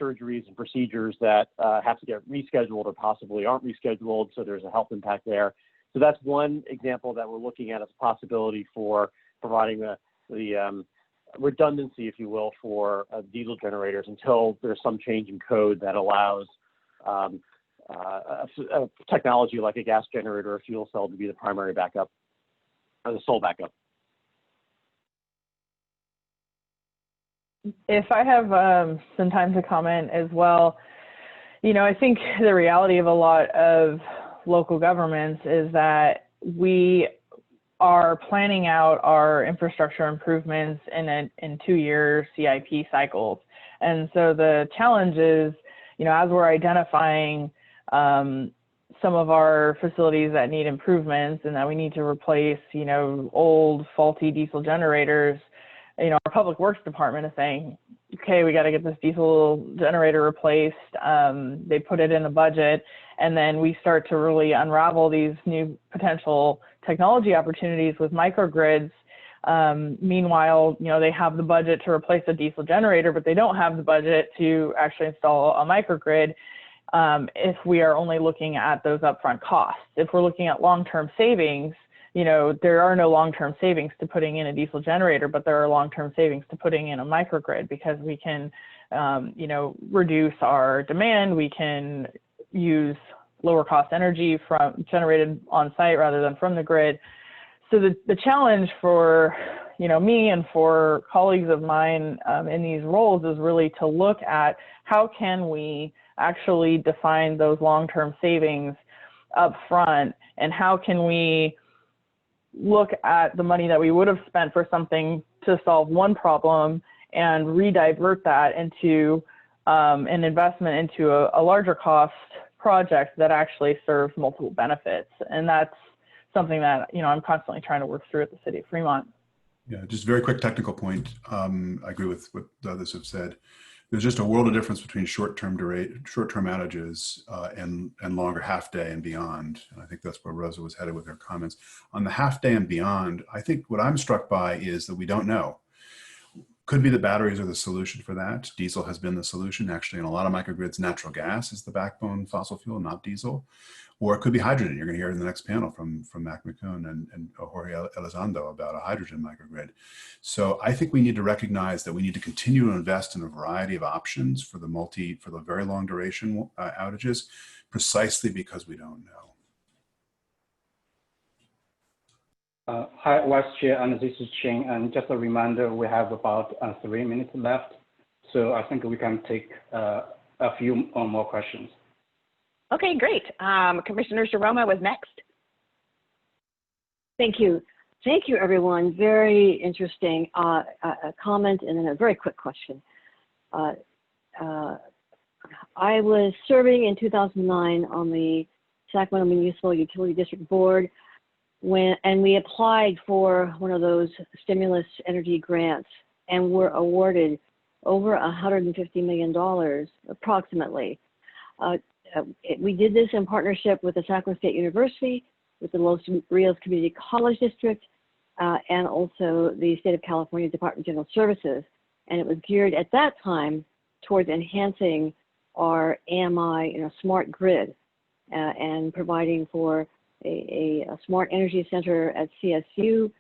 surgeries and procedures that have to get rescheduled or possibly aren't rescheduled, so there's a health impact there. So that's one example that we're looking at as a possibility for providing the redundancy, if you will, for diesel generators until there's some change in code that allows a technology like a gas generator or fuel cell to be the primary backup or the sole backup. If I have some time to comment as well, you know, I think the reality of a lot of local governments is that we are planning out our infrastructure improvements in 2-year CIP cycles. And so the challenge is, you know, as we're identifying some of our facilities that need improvements and that we need to replace, you know, old faulty diesel generators, you know, our public works department is saying, okay, we got to get this diesel generator replaced. They put it in the budget, and then we start to really unravel these new potential technology opportunities with microgrids. Meanwhile, you know, they have the budget to replace a diesel generator, but they don't have the budget to actually install a microgrid. If we are only looking at those upfront costs. If we're looking at long-term savings, you know, there are no long-term savings to putting in a diesel generator, but there are long-term savings to putting in a microgrid because we can, you know, reduce our demand. We can use lower cost energy from generated on site rather than from the grid. So the challenge for, you know, me and for colleagues of mine in these roles is really to look at how can we actually define those long-term savings up front, and how can we look at the money that we would have spent for something to solve one problem and redivert that into an investment into a larger cost project that actually serves multiple benefits. And that's something that, you know, I'm constantly trying to work through at the City of Fremont. Yeah, just a very quick technical point. I agree with what the others have said. There's just a world of difference between short-term outages and longer half-day and beyond. And I think that's where Rosa was headed with her comments. On the half-day and beyond, I think what I'm struck by is that we don't know. Could be the batteries are the solution for that. Diesel has been the solution. Actually, in a lot of microgrids, natural gas is the backbone fossil fuel, not diesel. Or it could be hydrogen. You're going to hear in the next panel from Mac McCone and Jorge Elizondo about a hydrogen microgrid. So I think we need to recognize that we need to continue to invest in a variety of options for the very long duration outages, precisely because we don't know. Hi, Vice Chair, and this is Ching. And just a reminder, we have about 3 minutes left. So I think we can take a few more questions. Okay, great. Commissioner Sharoma was next. Thank you. Thank you, everyone. Very interesting a comment and then a very quick question. I was serving in 2009 on the Sacramento Municipal Utility District Board and we applied for one of those stimulus energy grants and were awarded over $150 million approximately. We did this in partnership with the Sacramento State University, with the Los Rios Community College District, and also the State of California Department of General Services. And it was geared at that time towards enhancing our AMI, you know, smart grid and providing for a smart energy center at CSU,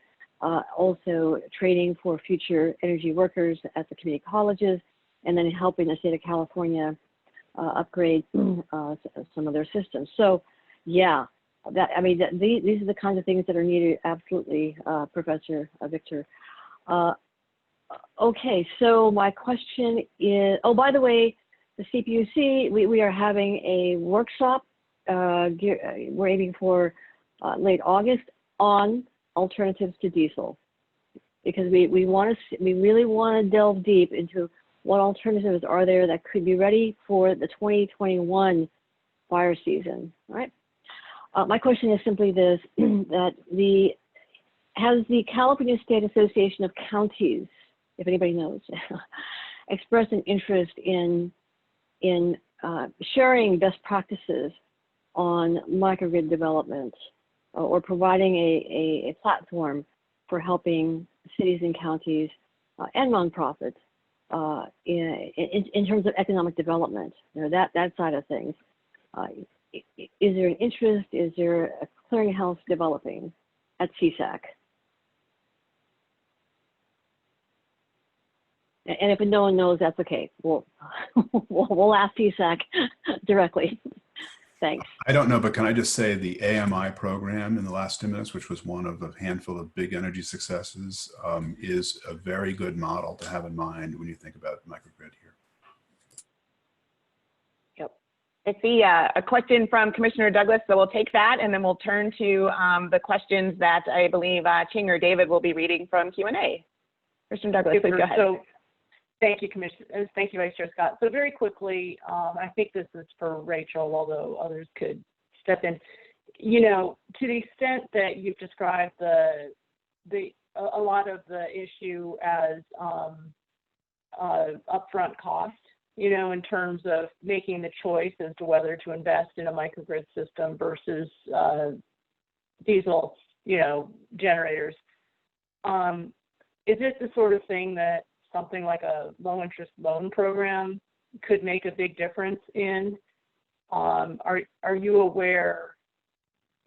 also training for future energy workers at the community colleges, and then helping the State of California upgrade some of their systems. So, yeah, these are the kinds of things that are needed. Absolutely, Professor Victor. Okay, so my question is, oh, by the way, the CPUC, we are having a workshop. We're aiming for late August on alternatives to diesel, because we really want to delve deep into what alternatives are there that could be ready for the 2021 fire season, right? My question is simply this, that has the California State Association of Counties, if anybody knows, expressed an interest in sharing best practices on microgrid development or providing a platform for helping cities and counties and nonprofits in terms of economic development, you know, that side of things. Is there an interest? Is there a clearinghouse developing at CSAC? And if no one knows, that's okay. We'll ask CSAC directly. Thanks. I don't know, but can I just say the AMI program in the last stimulus, which was one of a handful of big energy successes, is a very good model to have in mind when you think about microgrid here. Yep. I see a question from Commissioner Douglas, so we'll take that and then we'll turn to the questions that I believe Ching or David will be reading from Q&A. Commissioner Douglas, please go ahead. So, thank you, Commissioner. Thank you, Vice Chair Scott. So very quickly, I think this is for Rachel, although others could step in. You know, to the extent that you've described a lot of the issue as upfront cost, you know, in terms of making the choice as to whether to invest in a microgrid system versus diesel, you know, generators. Is this the sort of thing that something like a low interest loan program could make a big difference in? Are you aware?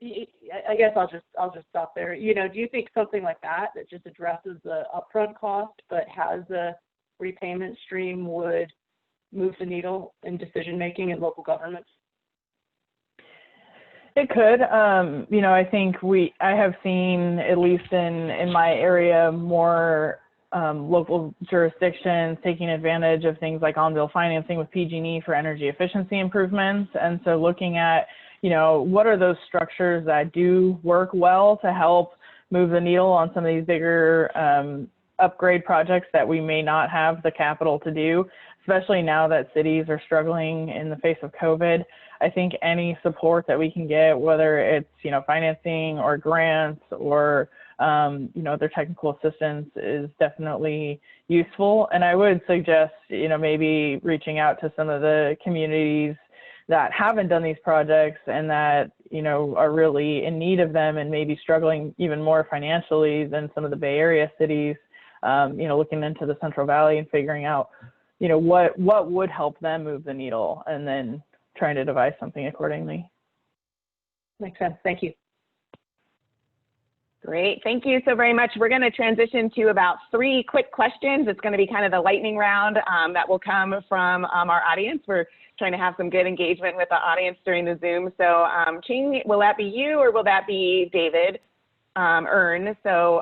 I guess I'll just stop there. You know, do you think something like that just addresses the upfront cost but has a repayment stream would move the needle in decision making in local governments? It could. You know, I think I have seen, at least in my area, more local jurisdictions taking advantage of things like on-bill financing with PG&E for energy efficiency improvements. And so looking at, you know, what are those structures that do work well to help move the needle on some of these bigger upgrade projects that we may not have the capital to do, especially now that cities are struggling in the face of COVID. I think any support that we can get, whether it's, you know, financing or grants or, you know, their technical assistance, is definitely useful. And I would suggest, you know, maybe reaching out to some of the communities that haven't done these projects and that, you know, are really in need of them and maybe struggling even more financially than some of the Bay Area cities, you know, looking into the Central Valley and figuring out, you know, what would help them move the needle, and then trying to devise something accordingly. Makes sense. Thank you. Great. Thank you so very much. We're going to transition to about 3 quick questions. It's going to be kind of the lightning round that will come from our audience. We're trying to have some good engagement with the audience during the Zoom. So Ching, will that be you or will that be David Earn? So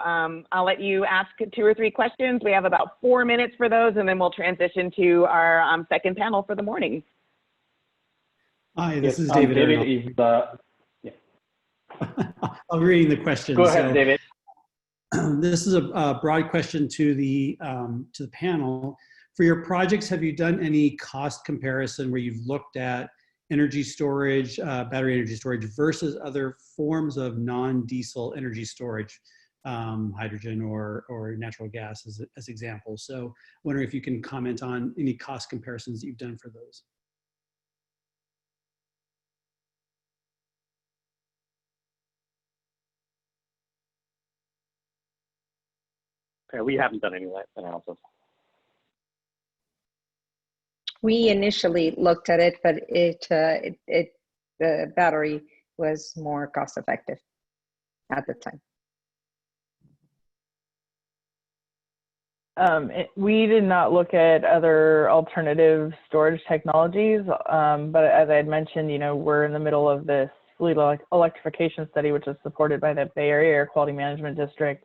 I'll let you ask 2 or 3 questions. We have about 4 minutes for those, and then we'll transition to our second panel for the morning. Hi, this is David. David is the. Yeah. I'll be reading the question. Go ahead, David. This is a broad question to the panel. For your projects, have you done any cost comparison where you've looked at energy storage, battery energy storage versus other forms of non-diesel energy storage, hydrogen or natural gas as examples? So wondering if you can comment on any cost comparisons that you've done for those. Okay, we haven't done any analysis. We initially looked at it, but the battery was more cost effective at the time. We did not look at other alternative storage technologies, but as I had mentioned, you know, we're in the middle of this fleet electrification study, which is supported by the Bay Area Air Quality Management District,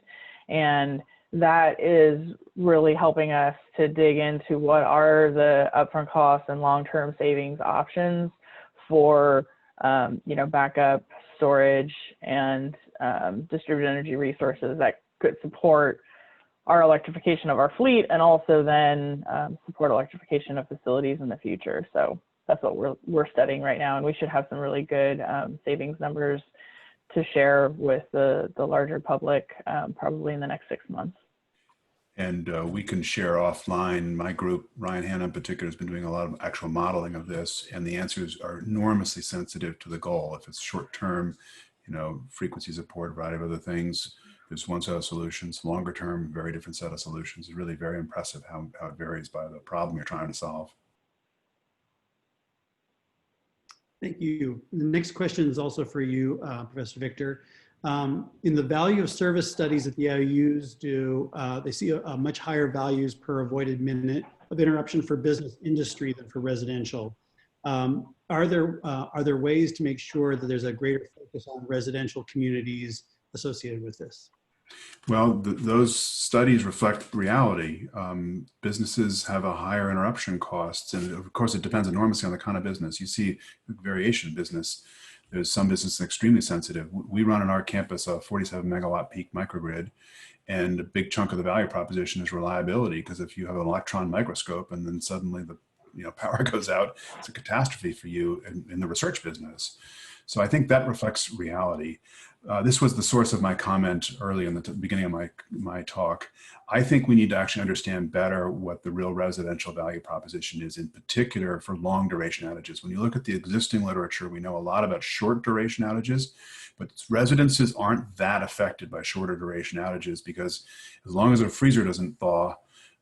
and that is really helping us to dig into what are the upfront costs and long-term savings options for, you know, backup storage and distributed energy resources that could support our electrification of our fleet and also then support electrification of facilities in the future. So that's what we're studying right now, and we should have some really good savings numbers to share with the larger public probably in the next 6 months. And we can share offline. My group, Ryan Hanna in particular, has been doing a lot of actual modeling of this, and the answers are enormously sensitive to the goal. If it's short term, you know, frequency support, a variety of other things, there's one set of solutions. Longer term, very different set of solutions. It's really very impressive how it varies by the problem you're trying to solve. Thank you. The next question is also for you, Professor Victor. In the value of service studies that the IOUs do, they see a much higher values per avoided minute of interruption for business industry than for residential. Are there ways to make sure that there's a greater focus on residential communities associated with this? Well, those studies reflect reality. Businesses have a higher interruption costs, and of course it depends enormously on the kind of business. You see variation in business. There's some businesses extremely sensitive. We run on our campus a 47 megawatt peak microgrid, and a big chunk of the value proposition is reliability, because if you have an electron microscope and then suddenly the power goes out, it's a catastrophe for you in the research business. So I think that reflects reality. This was the source of my comment early in the beginning of my talk. I think we need to actually understand better what the real residential value proposition is, in particular for long duration outages. When you look at the existing literature, we know a lot about short duration outages, but residences aren't that affected by shorter duration outages, because as long as a freezer doesn't thaw,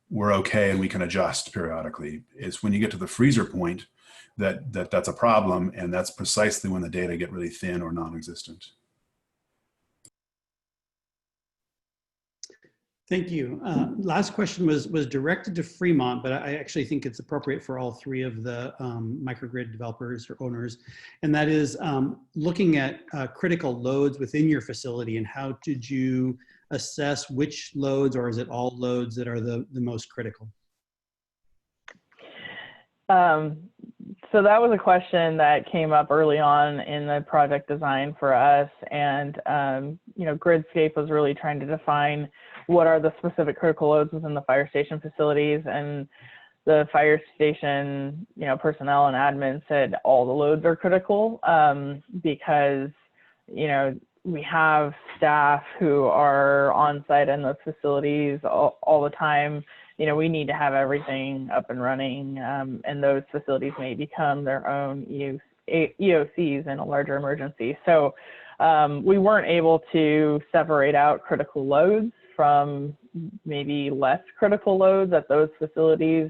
we're okay and we can adjust periodically. It's when you get to the freezer point that's a problem, and that's precisely when the data get really thin or non-existent. Thank you. Last question was directed to Fremont, but I actually think it's appropriate for all three of the microgrid developers or owners. And that is looking at critical loads within your facility, and how did you assess which loads, or is it all loads, that are the most critical? So that was a question that came up early on in the project design for us. And, Gridscape was really trying to define what are the specific critical loads within the fire station facilities. And the fire station, personnel and admin said all the loads are critical because, we have staff who are on site in those facilities all the time. We need to have everything up and running, and those facilities may become their own EOCs in a larger emergency. So we weren't able to separate out critical loads from maybe less critical loads at those facilities.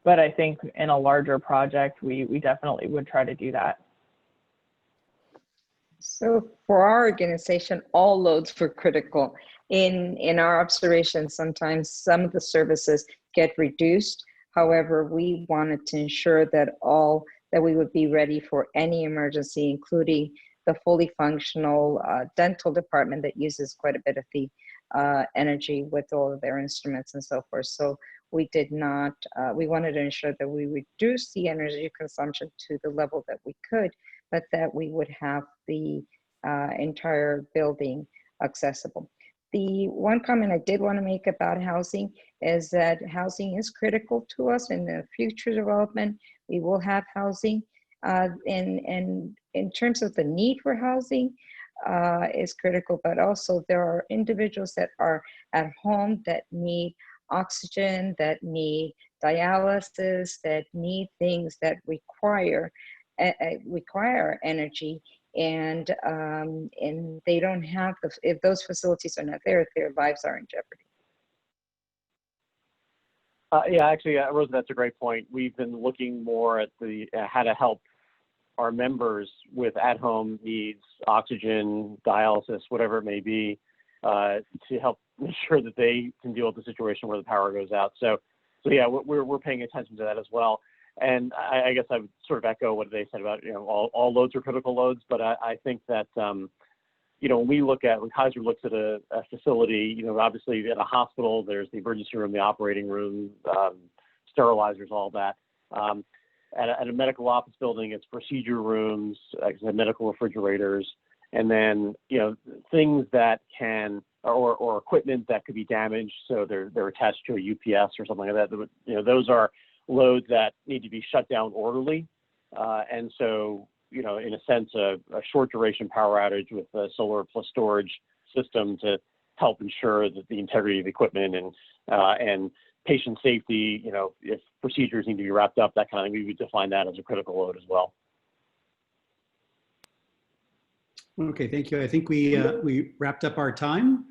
But I think in a larger project, we definitely would try to do that. So for our organization, all loads were critical. In our observations, sometimes some of the services get reduced. However, we wanted to ensure that we would be ready for any emergency, including the fully functional dental department that uses quite a bit of the energy with all of their instruments and so forth. So we did not, we wanted to ensure that we reduce the energy consumption to the level that we could, but that we would have the entire building accessible. The one comment I did want to make about housing is that housing is critical to us in the future development. We will have housing, and in terms of the need for housing is critical, but also there are individuals that are at home that need oxygen, that need dialysis, that need things that require energy, and they don't have if those facilities are not there, their lives are in jeopardy. Yeah, actually, Rosa, that's a great point. We've been looking more at how to help our members with at-home needs, oxygen, dialysis, whatever it may be, to help ensure that they can deal with the situation where the power goes out. So yeah, we're paying attention to that as well. And I guess I would sort of echo what they said about, all loads are critical loads, but I think that, when Kaiser looks at a facility, obviously at a hospital, there's the emergency room, the operating room, sterilizers, all that. At a medical office building, it's procedure rooms, like I said, medical refrigerators, and then, things that can, or equipment that could be damaged, so they're attached to a UPS or something like that. Those are loads that need to be shut down orderly. And so, in a sense, a short duration power outage with a solar plus storage system to help ensure that the integrity of the equipment and patient safety, if procedures need to be wrapped up, that kind of thing, we would define that as a critical load as well. Okay, thank you. I think we wrapped up our time.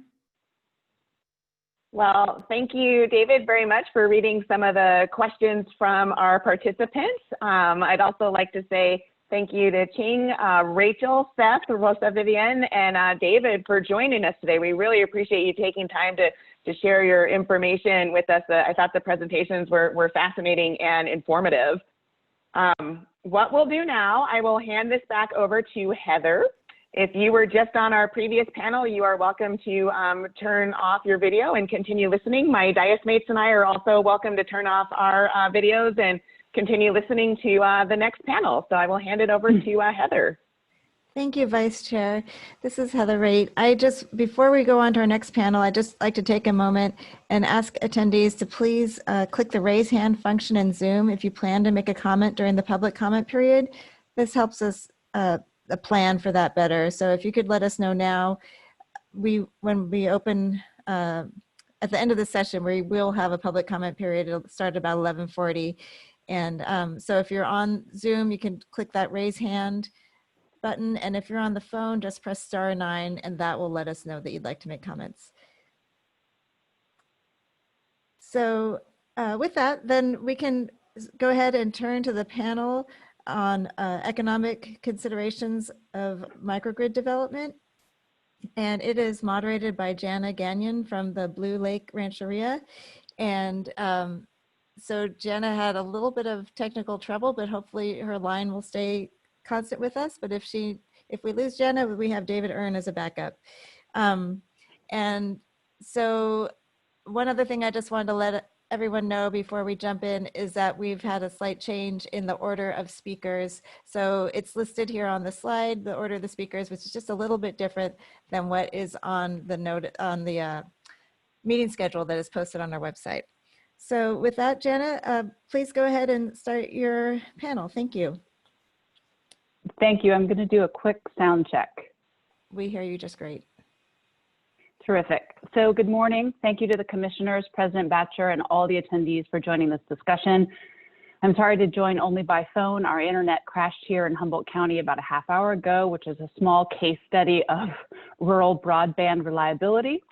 Well, thank you, David, very much for reading some of the questions from our participants. I'd also like to say thank you to Ching, Rachel, Seth, Rosa, Vivian, and David for joining us today. We really appreciate you taking time to share your information with us. I thought the presentations were fascinating and informative. What we'll do now, I will hand this back over to Heather. If you were just on our previous panel, you are welcome to turn off your video and continue listening. My Dias mates and I are also welcome to turn off our videos and continue listening to the next panel. So I will hand it over to Heather. Thank you, Vice Chair. This is Heather Raitt. Before we go on to our next panel, I'd just like to take a moment and ask attendees to please click the raise hand function in Zoom if you plan to make a comment during the public comment period. This helps us plan for that better. So if you could let us know now, when we open at the end of the session, we will have a public comment period. It'll start about 11:40. And so if you're on Zoom, you can click that raise hand button. And if you're on the phone, just press *9 and that will let us know that you'd like to make comments. So with that, then we can go ahead and turn to the panel on economic considerations of microgrid development. And it is moderated by Jana Gagnon from the Blue Lake Rancheria. And so Jana had a little bit of technical trouble, but hopefully her line will stay constant with us. But if we lose Jana, we have David Earn as a backup. And so one other thing I just wanted to let everyone know before we jump in is that we've had a slight change in the order of speakers. So it's listed here on the slide, the order of the speakers, which is just a little bit different than what is on the meeting schedule that is posted on our website. So with that, Jana, please go ahead and start your panel. Thank you. Thank you. I'm going to do a quick sound check. We hear you just great. Terrific. So good morning. Thank you to the commissioners, President Batcher, and all the attendees for joining this discussion. I'm sorry to join only by phone. Our internet crashed here in Humboldt County about a half hour ago, which is a small case study of rural broadband reliability.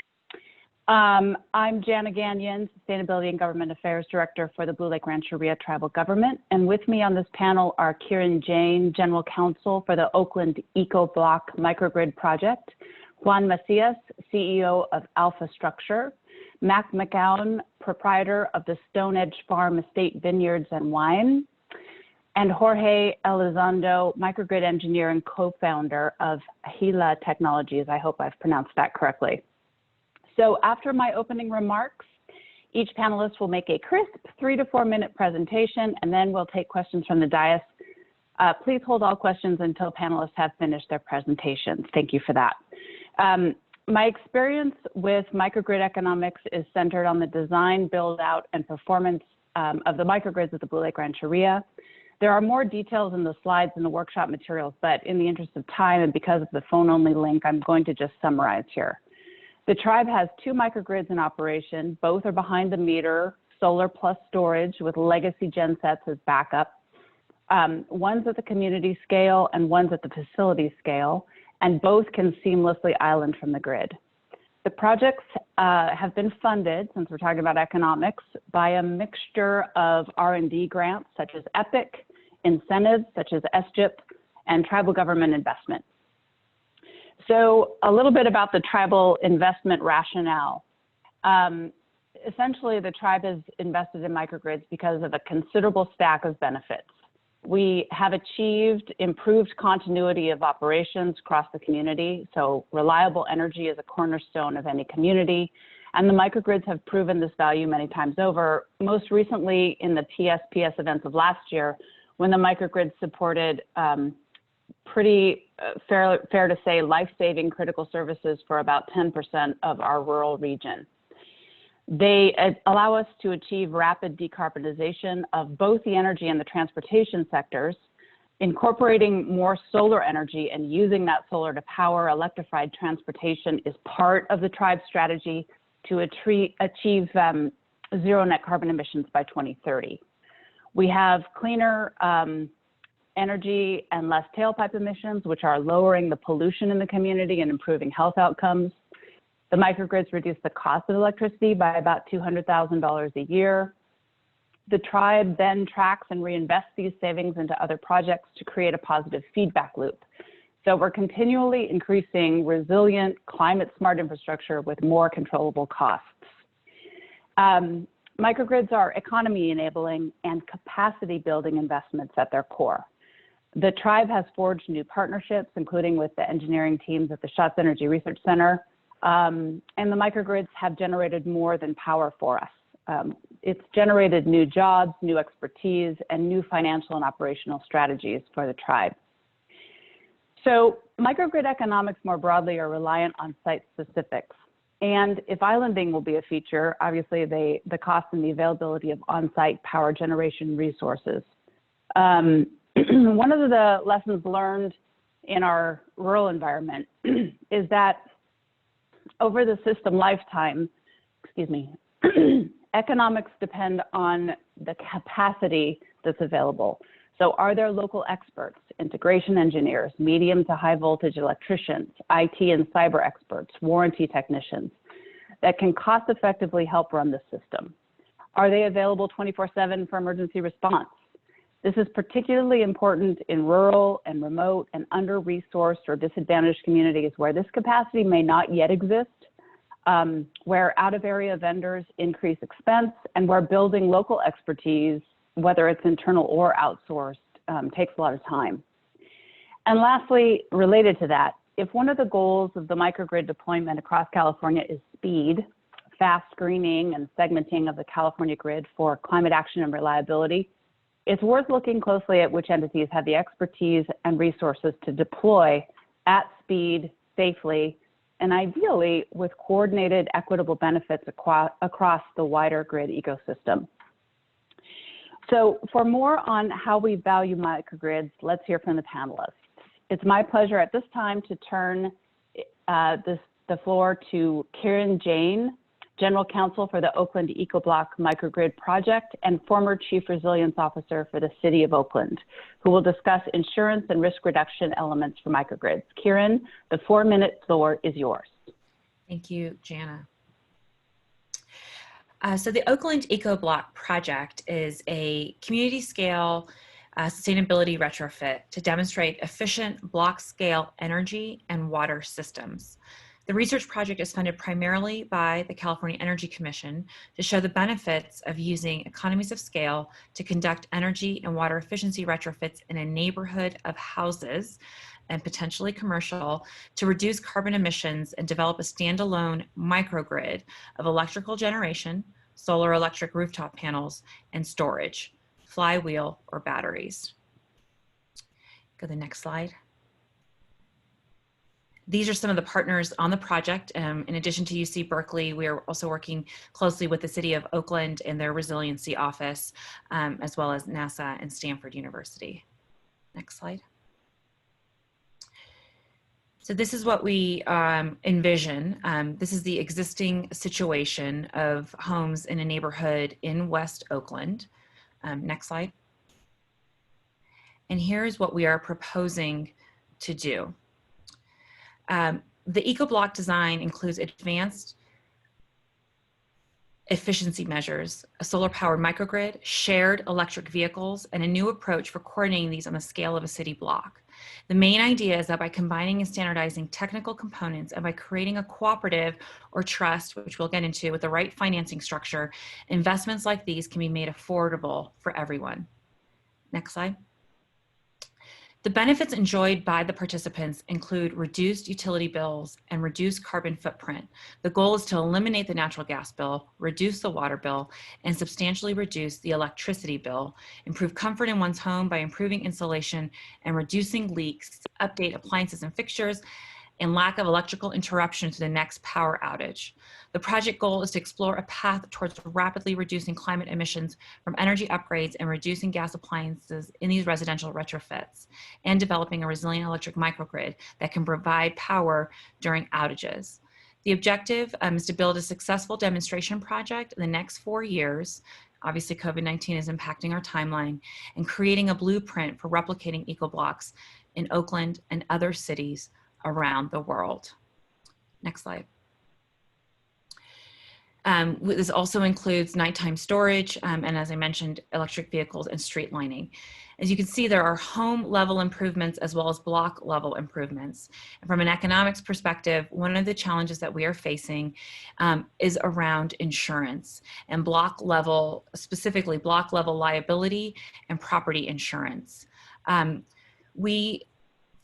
I'm Jana Gagnon, Sustainability and Government Affairs Director for the Blue Lake Rancheria Tribal Government. And with me on this panel are Kiran Jain, General Counsel for the Oakland Eco Block Microgrid Project, Juan Macias, CEO of Alpha Structure, Mac McGowan, proprietor of the Stone Edge Farm Estate Vineyards and Wine, and Jorge Elizondo, microgrid engineer and co-founder of Gila Technologies. I hope I've pronounced that correctly. So after my opening remarks, each panelist will make a crisp 3 to 4 minute presentation, and then we'll take questions from the dais. Please hold all questions until panelists have finished their presentations. Thank you for that. My experience with microgrid economics is centered on the design, build out, and performance of the microgrids at the Blue Lake Rancheria. There are more details in the slides and the workshop materials, but in the interest of time and because of the phone-only link, I'm going to just summarize here. The tribe has 2 microgrids in operation. Both are behind the meter, solar plus storage with legacy gensets as backup. One's at the community scale and one's at the facility scale, and both can seamlessly island from the grid. The projects have been funded, since we're talking about economics, by a mixture of R&D grants such as EPIC, incentives such as SGIP, and tribal government investment. So a little bit about the tribal investment rationale. Essentially, the tribe has invested in microgrids because of a considerable stack of benefits. We have achieved improved continuity of operations across the community. So reliable energy is a cornerstone of any community. And the microgrids have proven this value many times over, most recently in the PSPS events of last year, when the microgrids supported pretty fair to say life-saving critical services for about 10% of our rural region. They allow us to achieve rapid decarbonization of both the energy and the transportation sectors, incorporating more solar energy and using that solar to power electrified transportation is part of the tribe's strategy to achieve zero net carbon emissions by 2030. We have cleaner energy and less tailpipe emissions, which are lowering the pollution in the community and improving health outcomes. The microgrids reduce the cost of electricity by about $200,000 a year. The tribe then tracks and reinvests these savings into other projects to create a positive feedback loop. So we're continually increasing resilient, climate-smart infrastructure with more controllable costs. Microgrids are economy enabling and capacity building investments at their core. The tribe has forged new partnerships, including with the engineering teams at the Schatz Energy Research Center, and the microgrids have generated more than power for us. It's generated new jobs, new expertise, and new financial and operational strategies for the tribe. So microgrid economics more broadly are reliant on site specifics. And if islanding will be a feature, obviously the cost and the availability of on-site power generation resources. One of the lessons learned in our rural environment is that over the system lifetime, economics depend on the capacity that's available. So are there local experts, integration engineers, medium to high voltage electricians, IT and cyber experts, warranty technicians that can cost effectively help run the system? Are they available 24/7 for emergency response? This is particularly important in rural and remote and under-resourced or disadvantaged communities where this capacity may not yet exist, where out-of-area vendors increase expense, and where building local expertise, whether it's internal or outsourced, takes a lot of time. And lastly, related to that, if one of the goals of the microgrid deployment across California is speed, fast screening and segmenting of the California grid for climate action and reliability, it's worth looking closely at which entities have the expertise and resources to deploy at speed, safely, and ideally with coordinated, equitable benefits across the wider grid ecosystem. So for more on how we value microgrids, let's hear from the panelists. It's my pleasure at this time to turn the floor to Kieran Jain, General Counsel for the Oakland EcoBlock Microgrid Project and former Chief Resilience Officer for the City of Oakland, who will discuss insurance and risk reduction elements for microgrids. Kieran, the 4-minute floor is yours. Thank you, Jana. So the Oakland EcoBlock Project is a community scale sustainability retrofit to demonstrate efficient block scale energy and water systems. The research project is funded primarily by the California Energy Commission to show the benefits of using economies of scale to conduct energy and water efficiency retrofits in a neighborhood of houses and potentially commercial to reduce carbon emissions and develop a standalone microgrid of electrical generation, solar electric rooftop panels, and storage, flywheel or batteries. Go to the next slide. These are some of the partners on the project. In addition to UC Berkeley, we are also working closely with the City of Oakland and their resiliency office, as well as NASA and Stanford University. Next slide. So this is what we envision. This is the existing situation of homes in a neighborhood in West Oakland. Next slide. And here's what we are proposing to do. The EcoBlock design includes advanced efficiency measures, a solar-powered microgrid, shared electric vehicles, and a new approach for coordinating these on the scale of a city block. The main idea is that by combining and standardizing technical components and by creating a cooperative or trust, which we'll get into, with the right financing structure, investments like these can be made affordable for everyone. Next slide. The benefits enjoyed by the participants include reduced utility bills and reduced carbon footprint. The goal is to eliminate the natural gas bill, reduce the water bill, and substantially reduce the electricity bill, improve comfort in one's home by improving insulation and reducing leaks, update appliances and fixtures, and lack of electrical interruption to the next power outage. The project goal is to explore a path towards rapidly reducing climate emissions from energy upgrades and reducing gas appliances in these residential retrofits, and developing a resilient electric microgrid that can provide power during outages. The objective is to build a successful demonstration project in the next 4 years. Obviously, COVID-19 is impacting our timeline, and creating a blueprint for replicating EcoBlocks in Oakland and other cities around the world. Next slide. This also includes nighttime storage, and as I mentioned, electric vehicles and street lining. As you can see, there are home level improvements as well as block level improvements. And from an economics perspective, one of the challenges that we are facing is around insurance and block level, specifically block level liability and property insurance.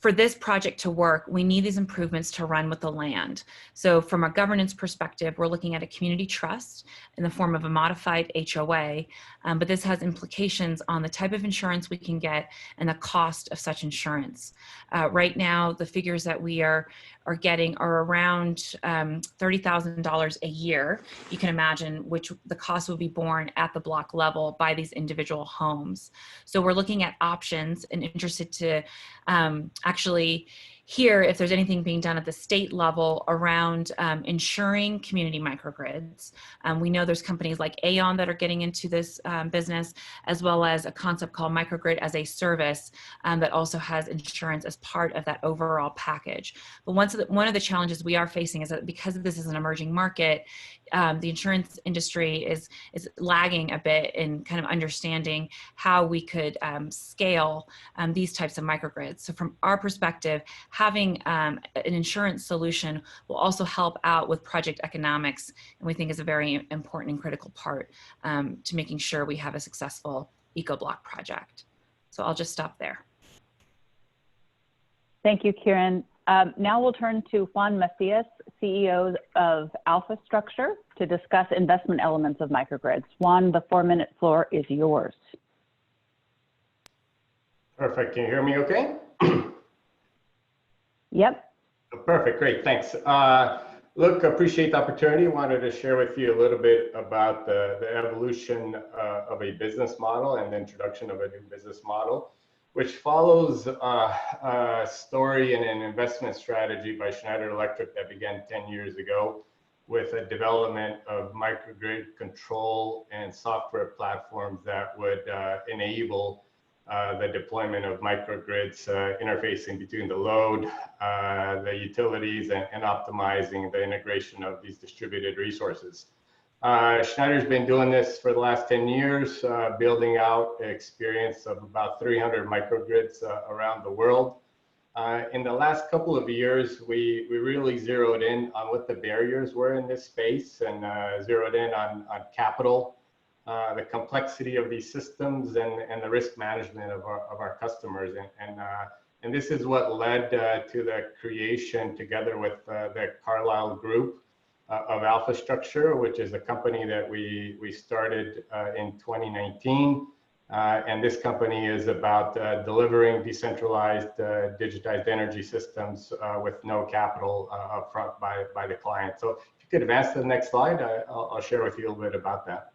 For this project to work, we need these improvements to run with the land. So from a governance perspective, we're looking at a community trust in the form of a modified HOA, but this has implications on the type of insurance we can get and the cost of such insurance. Right now, the figures that we are getting are around $30,000 a year. You can imagine which the cost will be borne at the block level by these individual homes. So we're looking at options and interested to actually hear if there's anything being done at the state level around insuring community microgrids. We know there's companies like Aon that are getting into this business, as well as a concept called microgrid as a service that also has insurance as part of that overall package. But one of the challenges we are facing is that because this is an emerging market, the insurance industry is lagging a bit in kind of understanding how we could scale these types of microgrids. So from our perspective, having an insurance solution will also help out with project economics, and we think is a very important and critical part to making sure we have a successful eco-block project. So I'll just stop there. Thank you, Kieran. Now we'll turn to Juan Macias, CEO of Alpha Structure, to discuss investment elements of microgrids. Juan, the 4-minute floor is yours. Perfect. Can you hear me okay? Yep. Perfect. Great. Thanks. Look, appreciate the opportunity. Wanted to share with you a little bit about the evolution of a business model and the introduction of a new business model, which follows a story and an investment strategy by Schneider Electric that began 10 years ago with a development of microgrid control and software platforms that would enable the deployment of microgrids interfacing between the load, the utilities, and optimizing the integration of these distributed resources. Schneider's been doing this for the last 10 years, building out experience of about 300 microgrids around the world. In the last couple of years, we really zeroed in on what the barriers were in this space and zeroed in on capital, the complexity of these systems, and the risk management of our customers. And this is what led to the creation, together with the Carlyle Group, of Alpha Structure, which is a company that we started in 2019. And this company is about delivering decentralized, digitized energy systems with no capital upfront by the client. So if you could advance to the next slide, I'll share with you a little bit about that.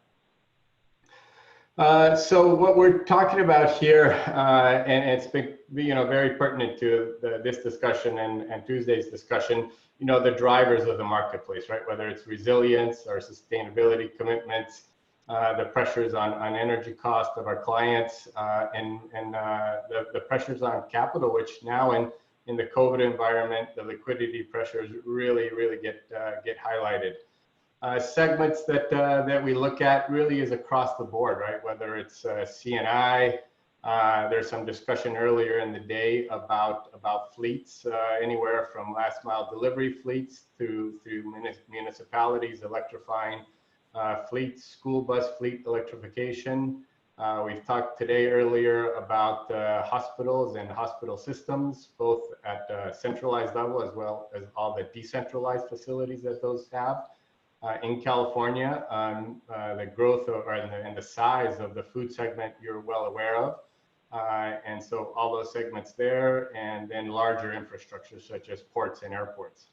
So what we're talking about here, and it's been very pertinent to this discussion and Tuesday's discussion, the drivers of the marketplace, right? Whether it's resilience or sustainability commitments, the pressures on energy cost of our clients, and the pressures on capital, which now in the COVID environment, the liquidity pressures really get highlighted. Segments that we look at really is across the board, right? Whether it's C&I, there's some discussion earlier in the day about fleets, anywhere from last mile delivery fleets to municipalities electrifying fleets, school bus fleet electrification. We've talked today earlier about hospitals and hospital systems, both at a centralized level as well as all the decentralized facilities that those have. In California, the growth and the size of the food segment you're well aware of. And so all those segments there, and then larger infrastructure such as ports and airports.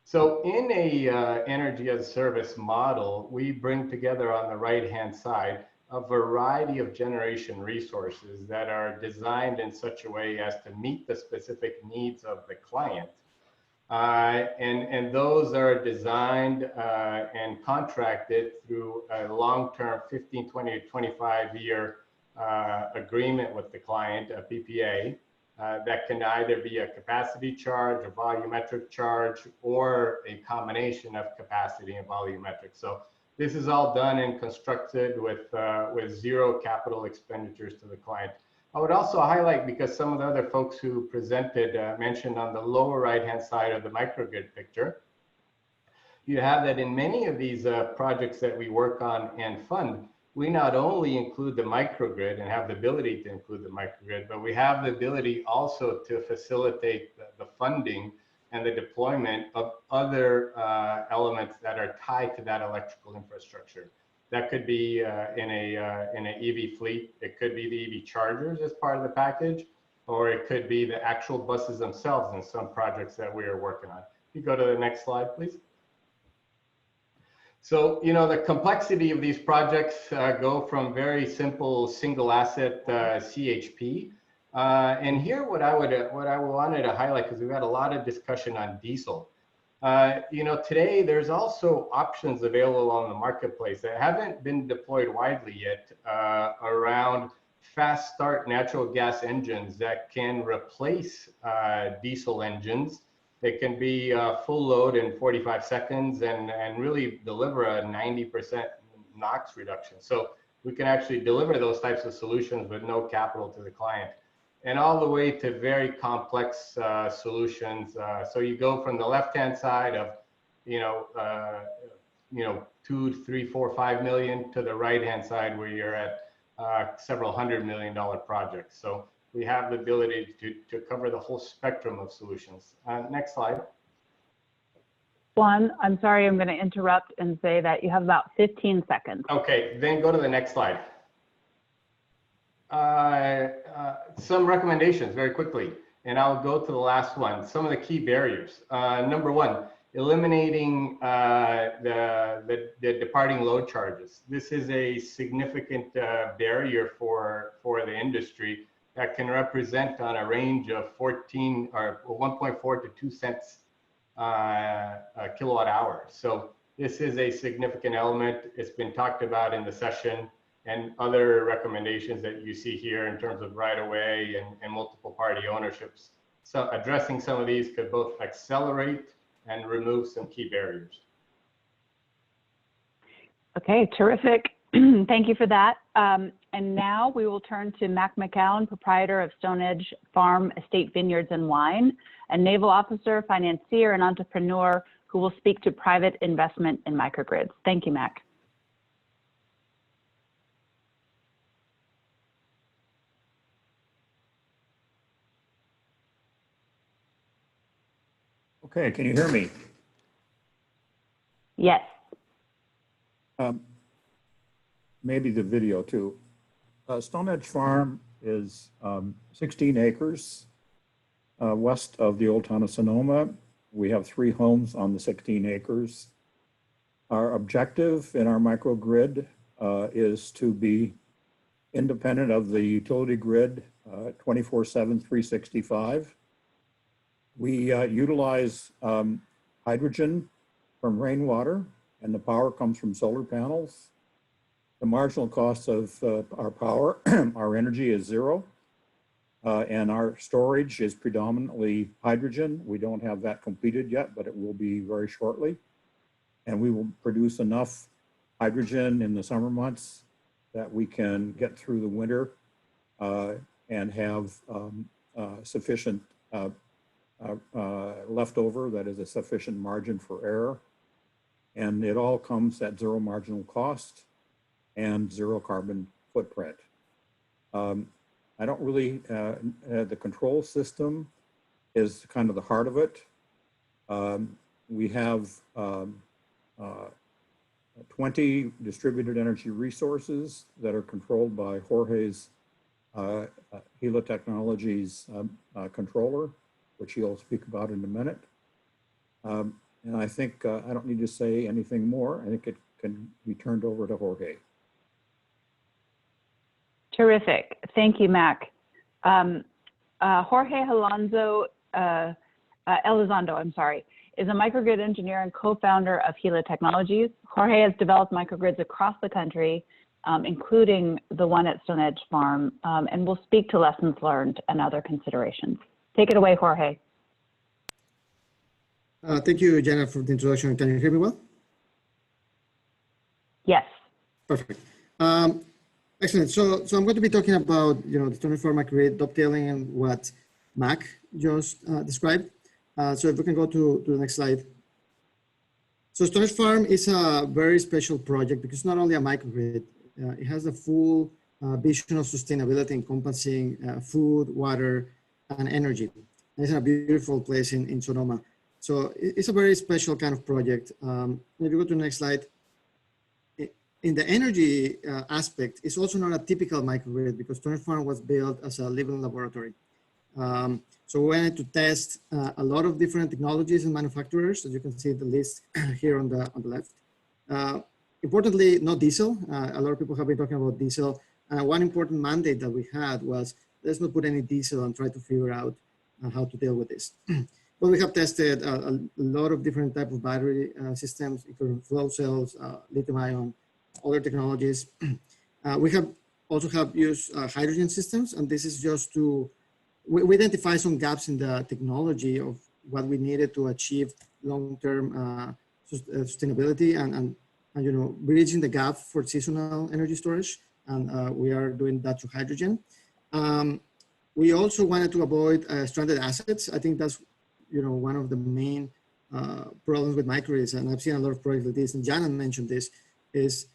So in a energy as a service model, we bring together on the right-hand side a variety of generation resources that are designed in such a way as to meet the specific needs of the client. And those are designed and contracted through a long-term 15, 20, 25-year agreement with the client, a PPA, that can either be a capacity charge, a volumetric charge, or a combination of capacity and volumetric. So This is all done and constructed with zero capital expenditures to the client. I would also highlight, because some of the other folks who presented mentioned on the lower right-hand side of the microgrid picture, you have that in many of these projects that we work on and fund, we not only include the microgrid and have the ability to include the microgrid, but we have the ability also to facilitate the funding and the deployment of other elements that are tied to that electrical infrastructure. That could be in an EV fleet. It could be the EV chargers as part of the package, or it could be the actual buses themselves in some projects that we are working on. If you go to the next slide, please. So, the complexity of these projects go from very simple single asset CHP. And here what I wanted to highlight, because we've had a lot of discussion on diesel. Today there's also options available on the marketplace that haven't been deployed widely yet around fast start natural gas engines that can replace diesel engines. It can be full load in 45 seconds and really deliver a 90% NOx reduction. So we can actually deliver those types of solutions with no capital to the client, and all the way to very complex solutions. So you go from the left-hand side of, 2, 3, 4, 5 million to the right-hand side where you're at several $100 million projects. So we have the ability to cover the whole spectrum of solutions. Next slide. Juan, I'm sorry, I'm going to interrupt and say that you have about 15 seconds. Okay, then go to the next slide. Some recommendations very quickly, and I'll go to the last one. Some of the key barriers. Number one, eliminating the departing load charges. This is a significant barrier for the industry that can represent on a range of 14 or 1.4 to 2 cents a kilowatt hour. So this is a significant element. It's been talked about in the session, and other recommendations that you see here in terms of right-of-way and multiple party ownerships. So addressing some of these could both accelerate and remove some key barriers. Okay, terrific. Thank you for that. And now we will turn to Mac McCown, proprietor of Stone Edge Farm Estate Vineyards and Wine, a naval officer, financier, and entrepreneur who will speak to private investment in microgrids. Thank you, Mac. Okay, can you hear me? Yes. Maybe the video too. Stone Edge Farm is 16 acres west of the old town of Sonoma. We have 3 homes on the 16 acres. Our objective in our microgrid is to be independent of the utility grid 24/7, 365. We utilize hydrogen from rainwater, and the power comes from solar panels. The marginal cost of our power, our energy is 0. And our storage is predominantly hydrogen. We don't have that completed yet, but it will be very shortly. And we will produce enough hydrogen in the summer months that we can get through the winter and have sufficient leftover, that is a sufficient margin for error. And it all comes at 0 marginal cost and 0 carbon footprint. I don't really, the control system is kind of the heart of it. We have 20 distributed energy resources that are controlled by Jorge's Gila Technologies controller, which he'll speak about in a minute. And I think I don't need to say anything more. I think it can be turned over to Jorge. Terrific. Thank you, Mac. Jorge Elizondo, is a microgrid engineer and co-founder of Gila Technologies. Jorge has developed microgrids across the country, including the one at Stone Edge Farm, and will speak to lessons learned and other considerations. Take it away, Jorge. Thank you, Jana, for the introduction. Can you hear me well? Yes. Perfect. Excellent. So I'm going to be talking about, the 24 microgrid dovetailing and what Mac just described. So if we can go to the next slide. So Storage Farm is a very special project because not only a microgrid, it has a full vision of sustainability encompassing food, water, and energy. And it's in a beautiful place in Sonoma. So it's a very special kind of project. If you go to the next slide. In the energy aspect, it's also not a typical microgrid because Storage Farm was built as a living laboratory. So we wanted to test a lot of different technologies and manufacturers, as you can see the list here on the left. Importantly, no diesel. A lot of people have been talking about diesel. One important mandate that we had was let's not put any diesel and try to figure out how to deal with this. But we have tested a lot of different types of battery systems, including flow cells, lithium-ion, other technologies. We have also used hydrogen systems, and this is just to, we identify some gaps in the technology of what we needed to achieve long-term sustainability and bridging the gap for seasonal energy storage, and we are doing that through hydrogen. We also wanted to avoid stranded assets. I think that's one of the main problems with microgrids, and I've seen a lot of projects like this, and Jana mentioned this, is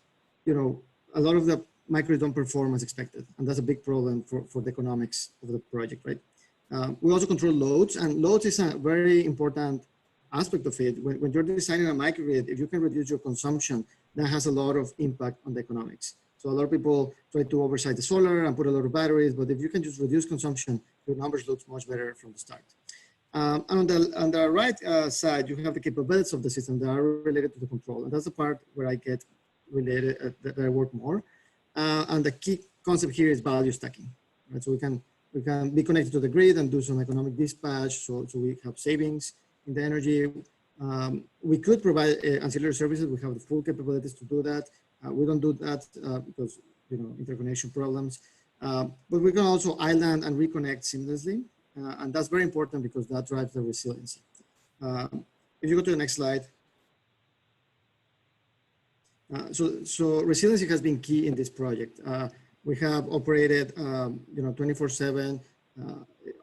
a lot of the microgrids don't perform as expected, and that's a big problem for the economics of the project, right? We also control loads, and loads is a very important aspect of it. When you're designing a microgrid, if you can reduce your consumption, that has a lot of impact on the economics. So a lot of people try to oversize the solar and put a lot of batteries, but if you can just reduce consumption, your numbers look much better from the start. And on the right side, you have the capabilities of the system that are related to the control, and that's the part where I get related, that I work more. And the key concept here is value stacking, right? So we can be connected to the grid and do some economic dispatch, so we have savings in the energy. We could provide ancillary services. We have the full capabilities to do that. We don't do that because, interconnection problems. But we can also island and reconnect seamlessly. And that's very important because that drives the resiliency. If you go to the next slide. So resiliency has been key in this project. We have operated, 24/7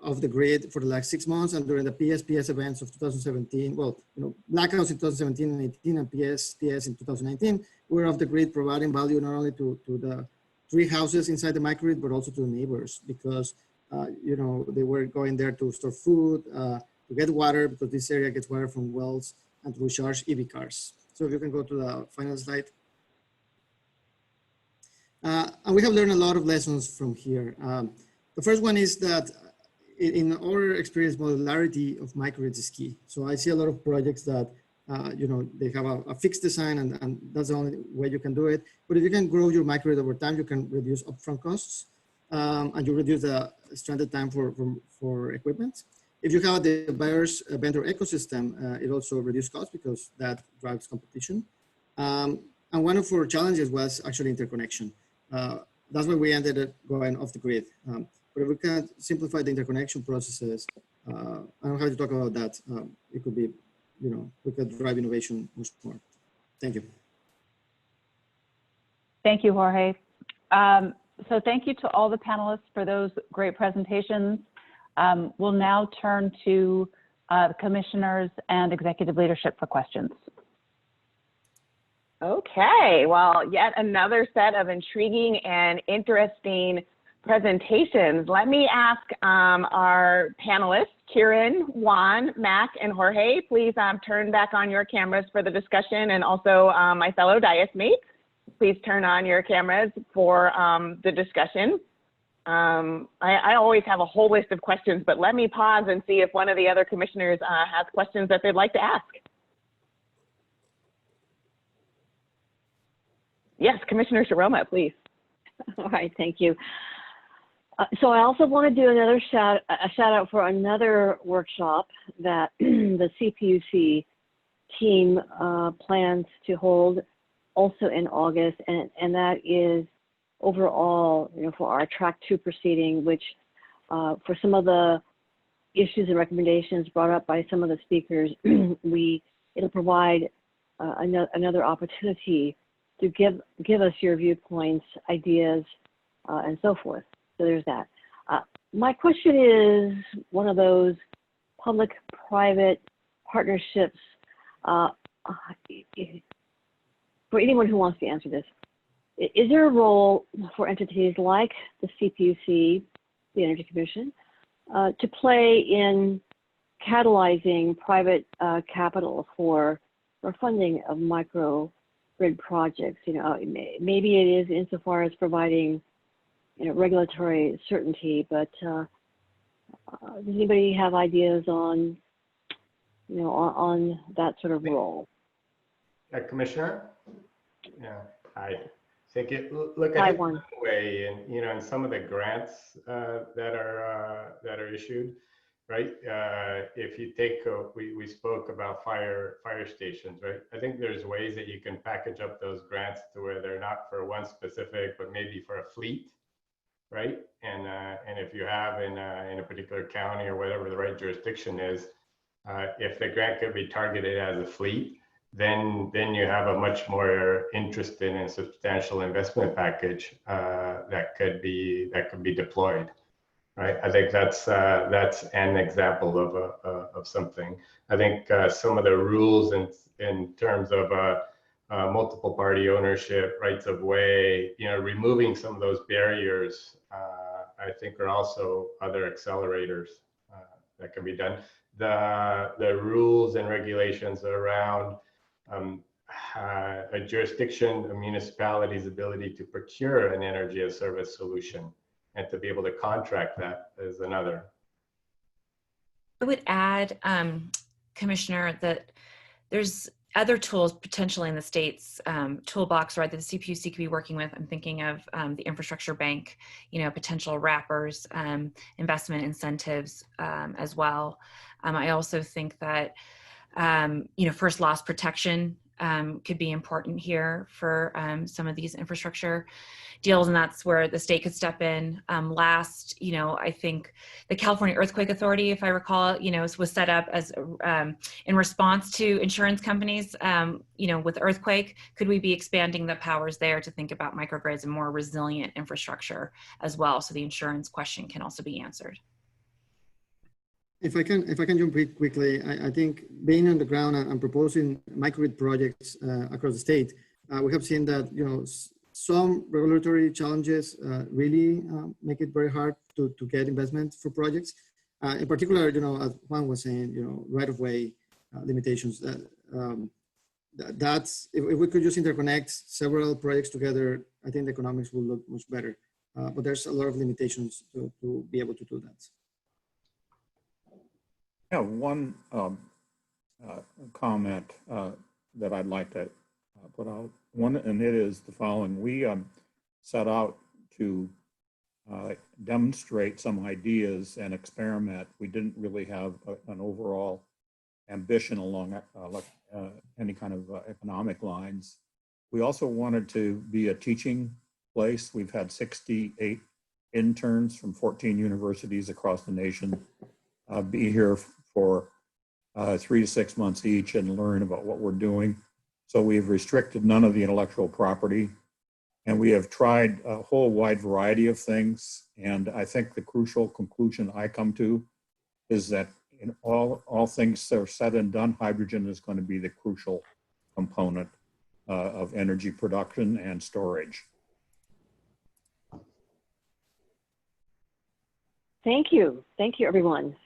off the grid for the last 6 months, and during the PSPS events of 2017, blackouts in 2017 and 18, and PSPS in 2019, we were off the grid providing value not only to the 3 houses inside the microgrid, but also to the neighbors because, they were going there to store food, to get water because this area gets water from wells, and to recharge EV cars. So if you can go to the final slide. And we have learned a lot of lessons from here. The first one is that in our experience, modularity of microgrids is key. So I see a lot of projects that, they have a fixed design and that's the only way you can do it. But if you can grow your microgrid over time, you can reduce upfront costs and you reduce the stranded time for equipment. If you have the buyer's vendor ecosystem, it also reduces costs because that drives competition. And one of our challenges was actually interconnection. That's why we ended up going off the grid. But if we can simplify the interconnection processes, I don't have to talk about that. It could be, we could drive innovation much more. Thank you. Thank you, Jorge. So thank you to all the panelists for those great presentations. We'll now turn to the commissioners and executive leadership for questions. Okay, well, yet another set of intriguing and interesting presentations. Let me ask our panelists, Kieran, Juan, Mac, and Jorge, please turn back on your cameras for the discussion, and also my fellow Dias mates, please turn on your cameras for the discussion. I always have a whole list of questions, but let me pause and see if one of the other commissioners has questions that they'd like to ask. Yes, Commissioner Sharoma, please. All right, thank you. So I also want to do another shout out for another workshop that the CPUC team plans to hold also in August, and that is overall, for our Track 2 proceeding, which for some of the issues and recommendations brought up by some of the speakers, it'll provide another opportunity to give us your viewpoints, ideas, and so forth. So there's that. My question is one of those public-private partnerships. For anyone who wants to answer this, is there a role for entities like the CPUC, the Energy Commission, to play in catalyzing private capital for funding of microgrid projects? You know, maybe it is insofar as providing, you know, regulatory certainty, but does anybody have ideas on, you know, on that sort of role? Commissioner? Yeah, I think look, I think one way, and you know, in some of the grants that are issued, right? If you take, we spoke about fire stations, right? I think there's ways that you can package up those grants to where they're not for one specific, but maybe for a fleet, right? And if you have in a particular county or whatever the right jurisdiction is, if the grant could be targeted as a fleet, then you have a much more interesting and substantial investment package that could be deployed, right? I think that's an example of something. I think some of the rules in terms of multiple party ownership, rights of way, you know, removing some of those barriers, I think are also other accelerators that can be done. The rules and regulations around a jurisdiction, a municipality's ability to procure an energy as service solution and to be able to contract that is another. I would add, Commissioner, that there's other tools potentially in the state's toolbox, right, that the CPUC could be working with. I'm thinking of the infrastructure bank, you know, potential wrappers, investment incentives as well. I also think that, you know, first loss protection could be important here for some of these infrastructure deals, and that's where the state could step in. Last, you know, I think the California Earthquake Authority, if I recall, you know, was set up as in response to insurance companies, you know, with earthquake. Could we be expanding the powers there to think about microgrids and more resilient infrastructure as well, so the insurance question can also be answered? If I can jump in quickly, I think being on the ground and proposing microgrid projects across the state, we have seen that, you know, some regulatory challenges really make it very hard to get investment for projects. In particular, you know, as Juan was saying, you know, right-of-way limitations. That's if we could just interconnect several projects together, I think the economics will look much better. But there's a lot of limitations to be able to do that. I have one comment that I'd like to put out. One, and it is the following. We set out to demonstrate some ideas and experiment. We didn't really have an overall ambition along any kind of economic lines. We also wanted to be a teaching place. We've had 68 interns from 14 universities across the nation be here for 3 to 6 months each and learn about what we're doing. So we've restricted none of the intellectual property, and we have tried a whole wide variety of things. And I think the crucial conclusion I come to is that in all things that are said and done, hydrogen is going to be the crucial component of energy production and storage. Thank you. Thank you, everyone.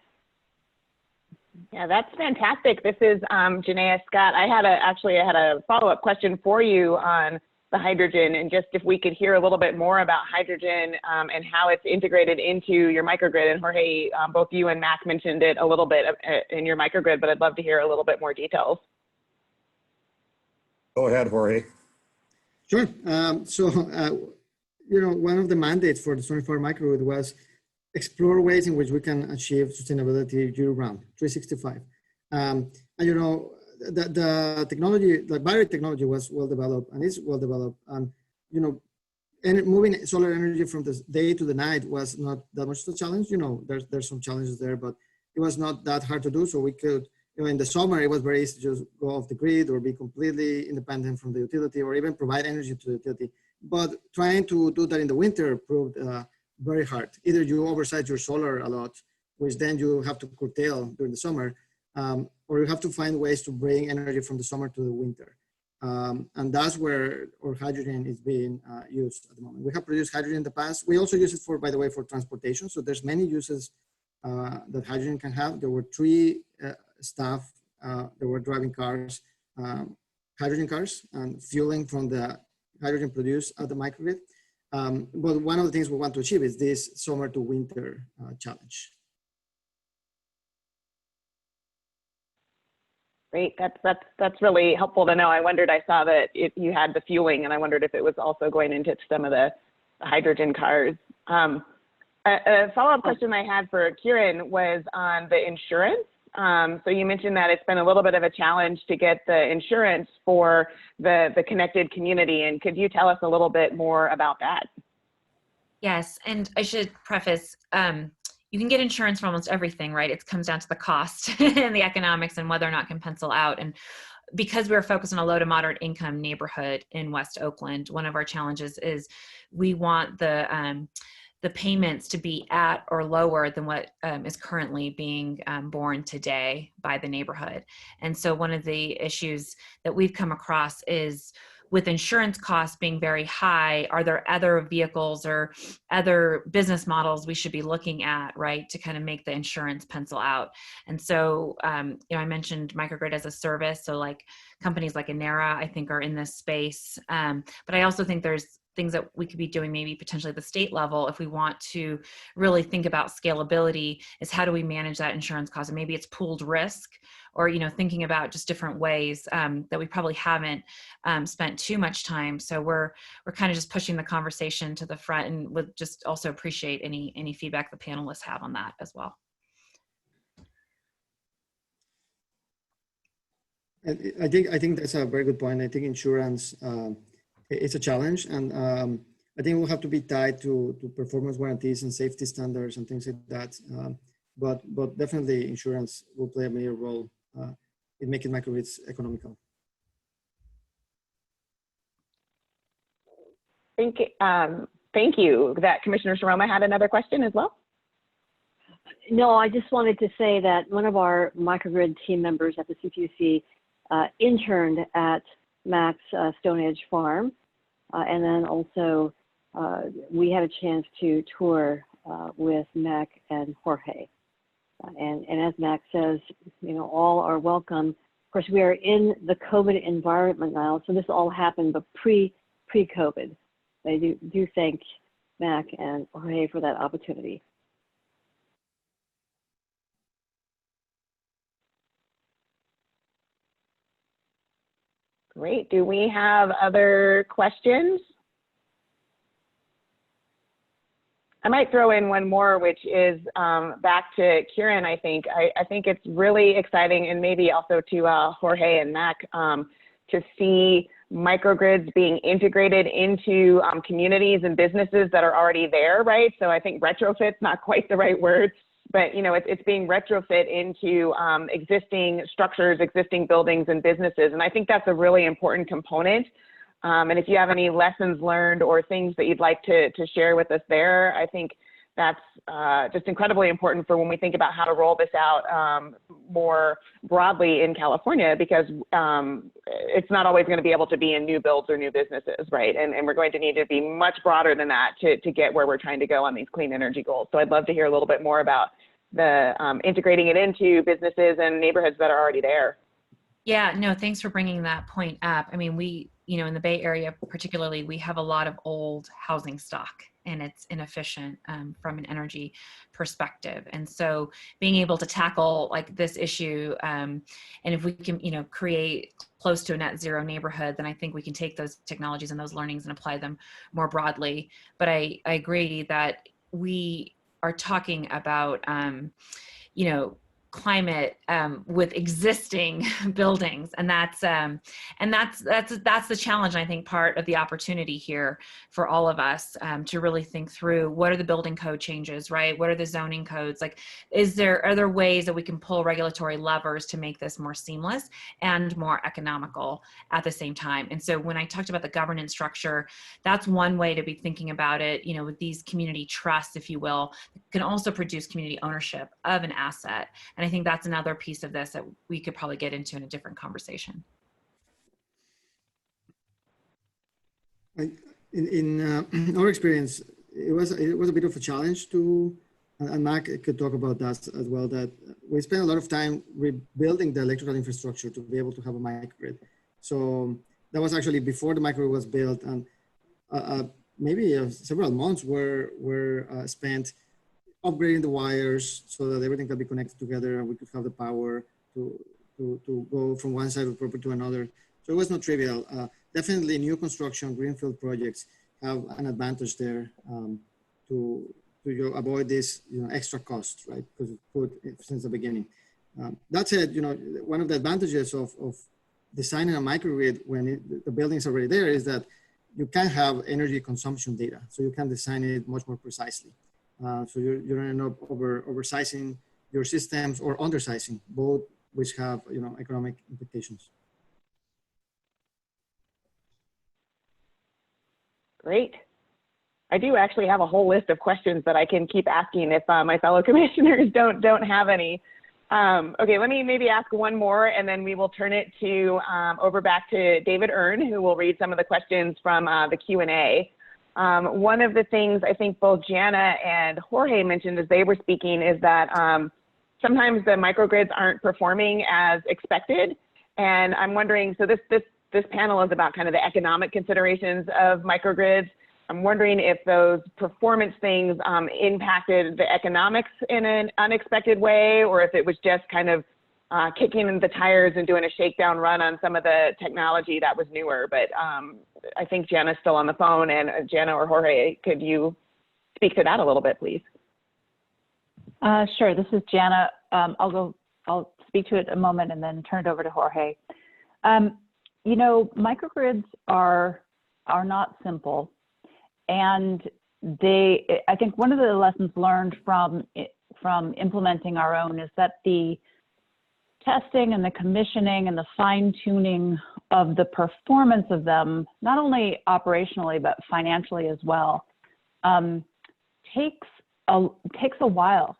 Yeah, that's fantastic. This is Janaea Scott. I had a follow-up question for you on the hydrogen, and just if we could hear a little bit more about hydrogen and how it's integrated into your microgrid. And Jorge, both you and Mac mentioned it a little bit in your microgrid, but I'd love to hear a little bit more details. Go ahead, Jorge. Sure. You know, one of the mandates for the 24 microgrid was explore ways in which we can achieve sustainability year-round, 365. And you know, the technology, the battery technology was well developed and is well developed. And you know, and moving solar energy from the day to the night was not that much of a challenge. You know, there's some challenges there, but it was not that hard to do. So it in the summer, it was very easy to just go off the grid or be completely independent from the utility or even provide energy to the utility. But trying to do that in the winter proved very hard. Either you oversize your solar a lot, which then you have to curtail during the summer, or you have to find ways to bring energy from the summer to the winter. And that's where our hydrogen is being used at the moment. We have produced hydrogen in the past. We also use it for, by the way, for transportation. So there's many uses that hydrogen can have. There were 3 staff that were driving cars, hydrogen cars, and fueling from the hydrogen produced at the microgrid. But one of the things we want to achieve is this summer to winter challenge. Great, that's really helpful to know. I wondered, I saw that you had the fueling, and I wondered if it was also going into some of the hydrogen cars. A follow-up question I had for Kieran was on the insurance. So you mentioned that it's been a little bit of a challenge to get the insurance for the connected community, and could you tell us a little bit more about that? Yes, and I should preface, you can get insurance for almost everything, right? It comes down to the cost and the economics and whether or not it can pencil out. And because we're focused on a low to moderate income neighborhood in West Oakland, one of our challenges is we want the payments to be at or lower than what is currently being borne today by the neighborhood. And so one of the issues that we've come across is with insurance costs being very high, are there other vehicles or other business models we should be looking at, right, to kind of make the insurance pencil out? And so, I mentioned microgrid as a service. So like companies like Enera, I think, are in this space. But I also think there's things that we could be doing maybe potentially at the state level if we want to really think about scalability, is how do we manage that insurance cost? And maybe it's pooled risk, or thinking about just different ways that we probably haven't spent too much time. So we're kind of just pushing the conversation to the front, and would just also appreciate any feedback the panelists have on that as well. I think that's a very good point. I think insurance it's a challenge, and I think we'll have to be tied to performance warranties and safety standards and things like that. But definitely insurance will play a major role in making microgrids economical. Thank you. That Commissioner Sharoma had another question as well? No, I just wanted to say that one of our microgrid team members at the CPUC interned at Mac's Stone Edge Farm. And then also we had a chance to tour with Mac and Jorge. And as Mac says, all are welcome. Of course, we are in the COVID environment now, so this all happened, but pre-COVID. I do thank Mac and Jorge for that opportunity. Great. Do we have other questions? I might throw in one more, which is back to Kieran, I think. I think it's really exciting, and maybe also to Jorge and Mac, to see microgrids being integrated into communities and businesses that are already there, right? So I think retrofit's not quite the right word, but it's being retrofit into existing structures, existing buildings and businesses. And I think that's a really important component. And if you have any lessons learned or things that you'd like to share with us there, I think that's just incredibly important for when we think about how to roll this out more broadly in California, because it's not always going to be able to be in new builds or new businesses, right? And we're going to need to be much broader than that to get where we're trying to go on these clean energy goals. So I'd love to hear a little bit more about the integrating it into businesses and neighborhoods that are already there. Yeah, no, thanks for bringing that point up. I mean, we, in the Bay Area particularly, we have a lot of old housing stock, and it's inefficient from an energy perspective. And so being able to tackle like this issue, and if we can, create close to a net zero neighborhood, then I think we can take those technologies and those learnings and apply them more broadly. But I agree that we are talking about, climate with existing buildings, and that's the challenge. I think part of the opportunity here for all of us to really think through, what are the building code changes, right? What are the zoning codes? Like, are there ways that we can pull regulatory levers to make this more seamless and more economical at the same time? And so when I talked about the governance structure, that's one way to be thinking about it, you know, with these community trusts, if you will, can also produce community ownership of an asset. And I think that's another piece of this that we could probably get into in a different conversation. In our experience, it was a bit of a challenge to, and Mark could talk about that as well, that we spent a lot of time rebuilding the electrical infrastructure to be able to have a microgrid. So that was actually before the microgrid was built, and maybe several months were spent upgrading the wires so that everything could be connected together and we could have the power to go from one side of the property to another. So it was not trivial. Definitely new construction, greenfield projects have an advantage there to avoid this extra cost, right? Because it's put since the beginning. That said, one of the advantages of designing a microgrid when the building is already there is that you can have energy consumption data. So you can design it much more precisely. So you don't end up oversizing your systems or undersizing, both which have economic implications. Great. I do actually have a whole list of questions that I can keep asking if my fellow commissioners don't have any. Okay, let me maybe ask one more, and then we will turn it to over back to David Earn, who will read some of the questions from the Q&A. One of the things I think both Jana and Jorge mentioned as they were speaking is that sometimes the microgrids aren't performing as expected. And I'm wondering, so this panel is about kind of the economic considerations of microgrids. I'm wondering if those performance things impacted the economics in an unexpected way, or if it was just kind of kicking in the tires and doing a shakedown run on some of the technology that was newer. But I think Jana's still on the phone, and Jana or Jorge, could you speak to that a little bit, please? Sure, this is Jana. I'll speak to it a moment and then turn it over to Jorge. Microgrids are not simple. And I think one of the lessons learned from implementing our own is that the testing and the commissioning and the fine tuning of the performance of them, not only operationally, but financially as well, takes a while.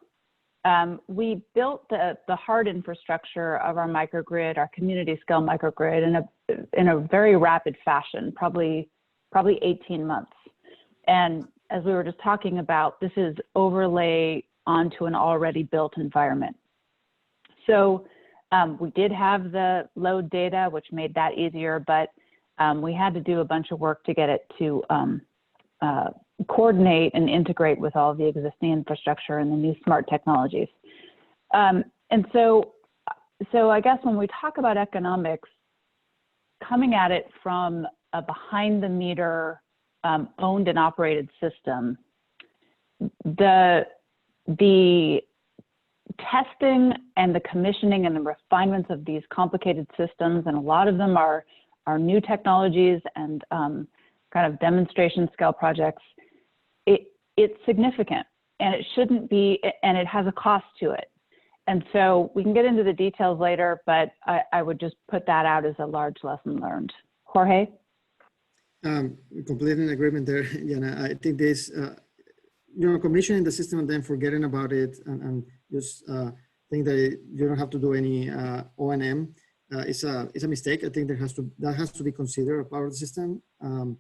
We built the hard infrastructure of our microgrid, our community scale microgrid, in a very rapid fashion, probably 18 months. And as we were just talking about, this is overlay onto an already built environment. So we did have the load data, which made that easier, but we had to do a bunch of work to get it to coordinate and integrate with all the existing infrastructure and the new smart technologies. And so I guess when we talk about economics, coming at it from a behind the meter owned and operated system, the testing and the commissioning and the refinements of these complicated systems, and a lot of them are new technologies and kind of demonstration scale projects, it's significant, and it shouldn't be, and it has a cost to it. And so we can get into the details later, but I would just put that out as a large lesson learned. Jorge? Completely in agreement there, Jana. I think this, commissioning the system and then forgetting about it and just think that you don't have to do any O&M is a mistake. I think that has to be considered a part of the system and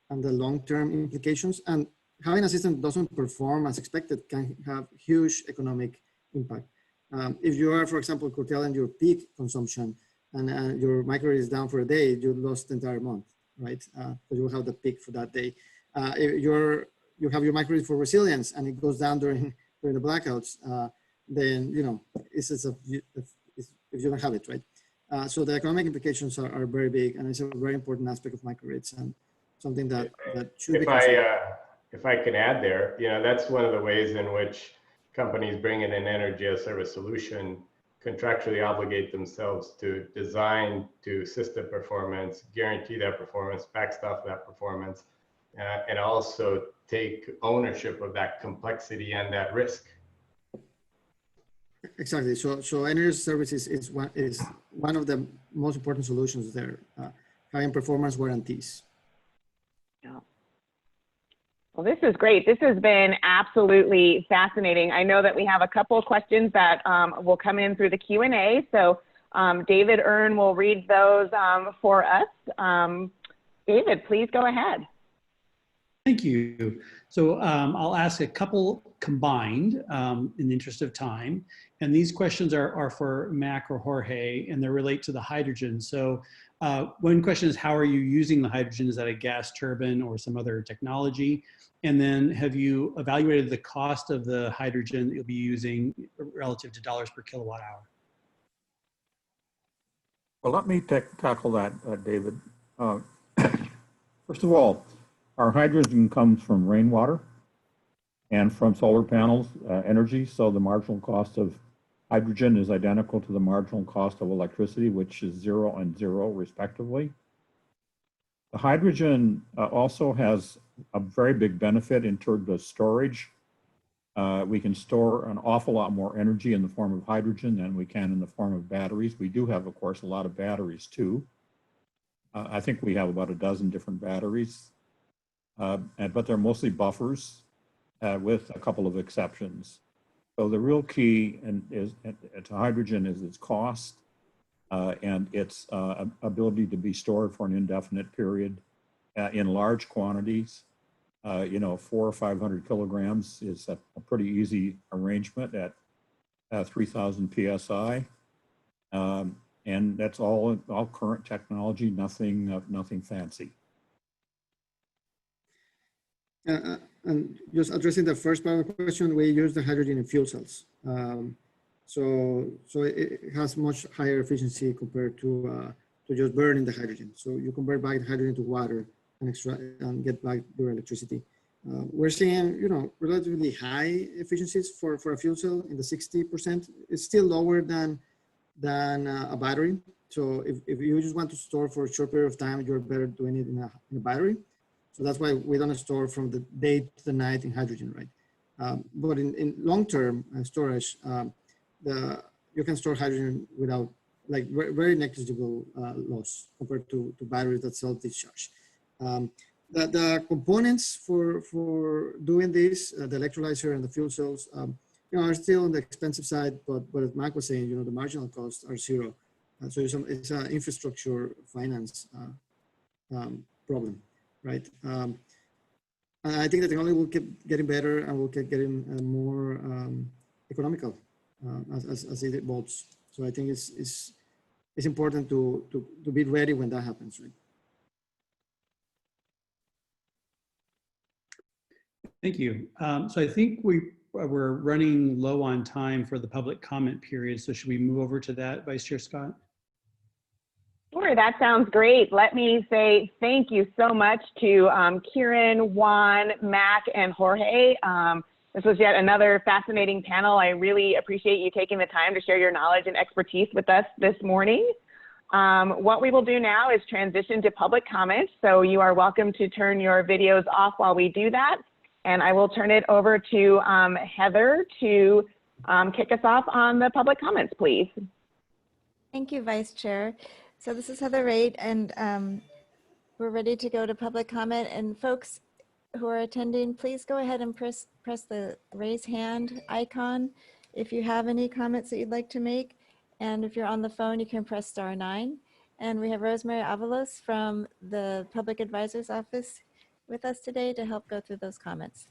the long-term implications. And having a system that doesn't perform as expected can have huge economic impact. If you are, for example, curtailing your peak consumption and your microgrid is down for a day, you lost the entire month, right? Because you will have the peak for that day. If you have your microgrid for resilience and it goes down during the blackouts, then if you don't have it, right? So the economic implications are very big, and it's a very important aspect of microgrids and something that should be considered. If I can add there, that's one of the ways in which companies bring in an energy as a service solution contractually obligate themselves to design to system performance, guarantee that performance, backstop that performance, and also take ownership of that complexity and that risk. Exactly. So energy services is one of the most important solutions there, having performance warranties. Yeah. Well, this is great. This has been absolutely fascinating. I know that we have a couple of questions that will come in through the Q&A. So David Earn will read those for us. David, please go ahead. Thank you. So I'll ask a couple combined in the interest of time. And these questions are for Mac or Jorge, and they relate to the hydrogen. So one question is, how are you using the hydrogen? Is that a gas turbine or some other technology? And then have you evaluated the cost of the hydrogen that you'll be using relative to dollars per kilowatt hour? Well, let me tackle that, David. First of all, our hydrogen comes from rainwater and from solar panels energy. So the marginal cost of hydrogen is identical to the marginal cost of electricity, which is 0 and 0 respectively. The hydrogen also has a very big benefit in terms of storage. We can store an awful lot more energy in the form of hydrogen than we can in the form of batteries. We do have, of course, a lot of batteries too. I think we have about a dozen different batteries, but they're mostly buffers with a couple of exceptions. So the real key to hydrogen is its cost and its ability to be stored for an indefinite period in large quantities. 400 or 500 kilograms is a pretty easy arrangement at 3,000 PSI. And that's all current technology, nothing fancy. And just addressing the first part of the question, we use the hydrogen in fuel cells. So it has much higher efficiency compared to just burning the hydrogen. So you convert back the hydrogen to water and get back your electricity. We're seeing, relatively high efficiencies for a fuel cell in the 60%. It's still lower than a battery. So if you just want to store for a short period of time, you're better doing it in a battery. So that's why we don't store from the day to the night in hydrogen, right? But in long-term storage, you can store hydrogen without very negligible loss compared to batteries that self-discharge. The components for doing this, the electrolyzer and the fuel cells, are still on the expensive side, but as Mac was saying, the marginal costs are 0. So it's an infrastructure finance problem, right? And I think the technology will keep getting better and will keep getting more economical as it evolves. So I think it's important to be ready when that happens, right? Thank you. So I think we're running low on time for the public comment period. So should we move over to that, Vice Chair Scott? Sure, that sounds great. Let me say thank you so much to Kieran, Juan, Mac, and Jorge. This was yet another fascinating panel. I really appreciate you taking the time to share your knowledge and expertise with us this morning. What we will do now is transition to public comments. So you are welcome to turn your videos off while we do that. And I will turn it over to Heather to kick us off on the public comments, please. Thank you, Vice Chair. So this is Heather Raitt, and we're ready to go to public comment. And folks who are attending, please go ahead and press the raise hand icon if you have any comments that you'd like to make. And if you're on the phone, you can press *9. And we have Rosemary Avalos from the Public Advisor's Office with us today to help go through those comments.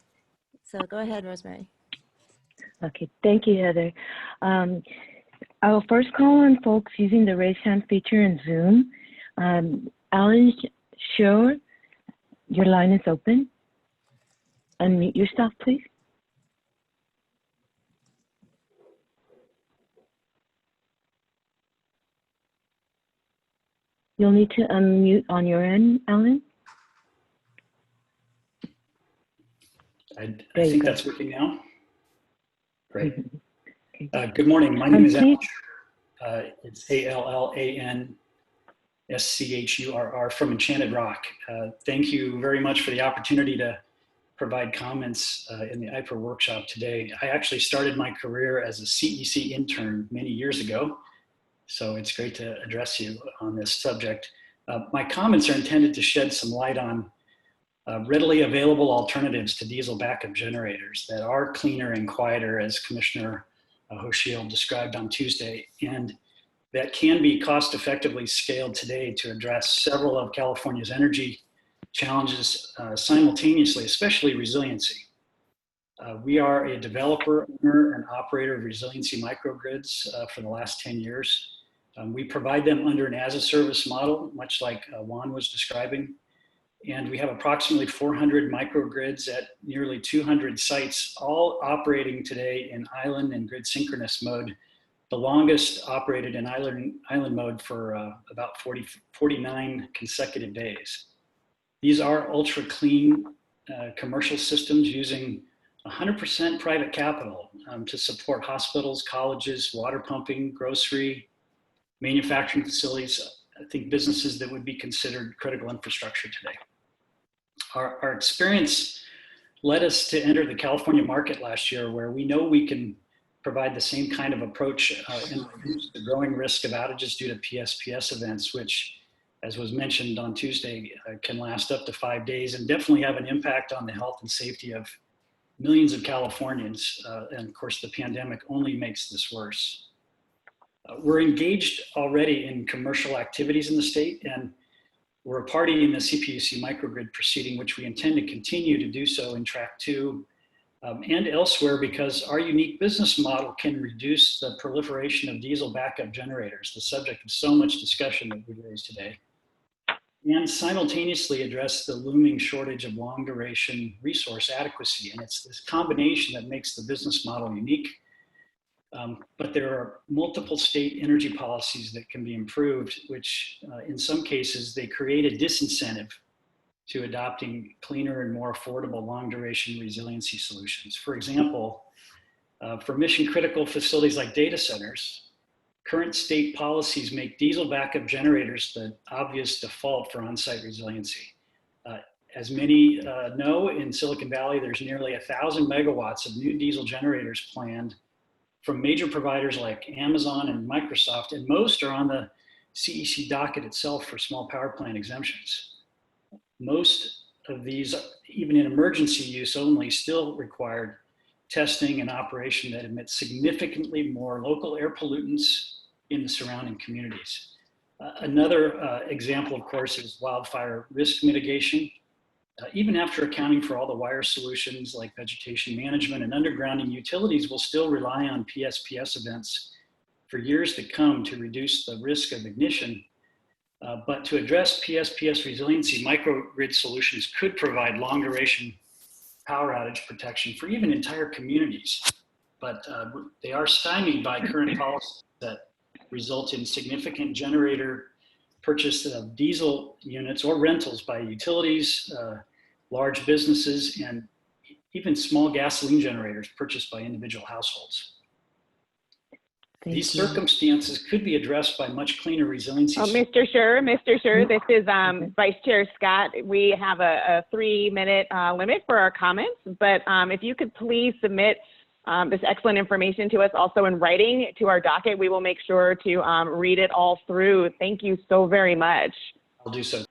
So go ahead, Rosemary. Okay, thank you, Heather. I will first call on folks using the raise hand feature in Zoom. Alan Shore, your line is open. Unmute yourself, please. You'll need to unmute on your end, Alan. I think that's working now. Great. Good morning. My name is please, Alan. It's ALLANSCHURR from Enchanted Rock. Thank you very much for the opportunity to provide comments in the IEPR workshop today. I actually started my career as a CEC intern many years ago, so it's great to address you on this subject. My comments are intended to shed some light on readily available alternatives to diesel backup generators that are cleaner and quieter, as Commissioner Hochschild described on Tuesday, and that can be cost effectively scaled today to address several of California's energy challenges simultaneously, especially resiliency. We are a developer, owner, and operator of resiliency microgrids for the last 10 years. We provide them under an as-a-service model, much like Juan was describing. And we have approximately 400 microgrids at nearly 200 sites, all operating today in island and grid synchronous mode, the longest operated in island mode for about 49 consecutive days. These are ultra clean commercial systems using 100% private capital to support hospitals, colleges, water pumping, grocery, manufacturing facilities. I think businesses that would be considered critical infrastructure today. Our experience led us to enter the California market last year, where we know we can provide the same kind of approach and reduce the growing risk of outages due to PSPS events, which, as was mentioned on Tuesday, can last up to 5 days and definitely have an impact on the health and safety of millions of Californians. And of course, the pandemic only makes this worse. We're engaged already in commercial activities in the state, and we're a party in the CPUC microgrid proceeding, which we intend to continue to do so in Track 2 and elsewhere, because our unique business model can reduce the proliferation of diesel backup generators, the subject of so much discussion that we raised today, and simultaneously address the looming shortage of long duration resource adequacy. And it's this combination that makes the business model unique. But there are multiple state energy policies that can be improved, which in some cases, they create a disincentive to adopting cleaner and more affordable long duration resiliency solutions. For example, for mission critical facilities like data centers, current state policies make diesel backup generators the obvious default for on-site resiliency. As many know, in Silicon Valley, there's nearly 1,000 megawatts of new diesel generators planned from major providers like Amazon and Microsoft, and most are on the CEC docket itself for small power plant exemptions. Most of these, even in emergency use only, still required testing and operation that emit significantly more local air pollutants in the surrounding communities. Another example, of course, is wildfire risk mitigation. Even after accounting for all the wire solutions like vegetation management and undergrounding, utilities will still rely on PSPS events for years to come to reduce the risk of ignition. But to address PSPS resiliency, microgrid solutions could provide long duration power outage protection for even entire communities. But they are stymied by current policies that result in significant generator purchase of diesel units or rentals by utilities, large businesses, and even small gasoline generators purchased by individual households. These circumstances could be addressed by much cleaner resiliency. Mr. Scher, this is Vice Chair Scott. We have a 3-minute limit for our comments, but if you could please submit this excellent information to us also in writing to our docket, we will make sure to read it all through. Thank you so very much. I'll do so.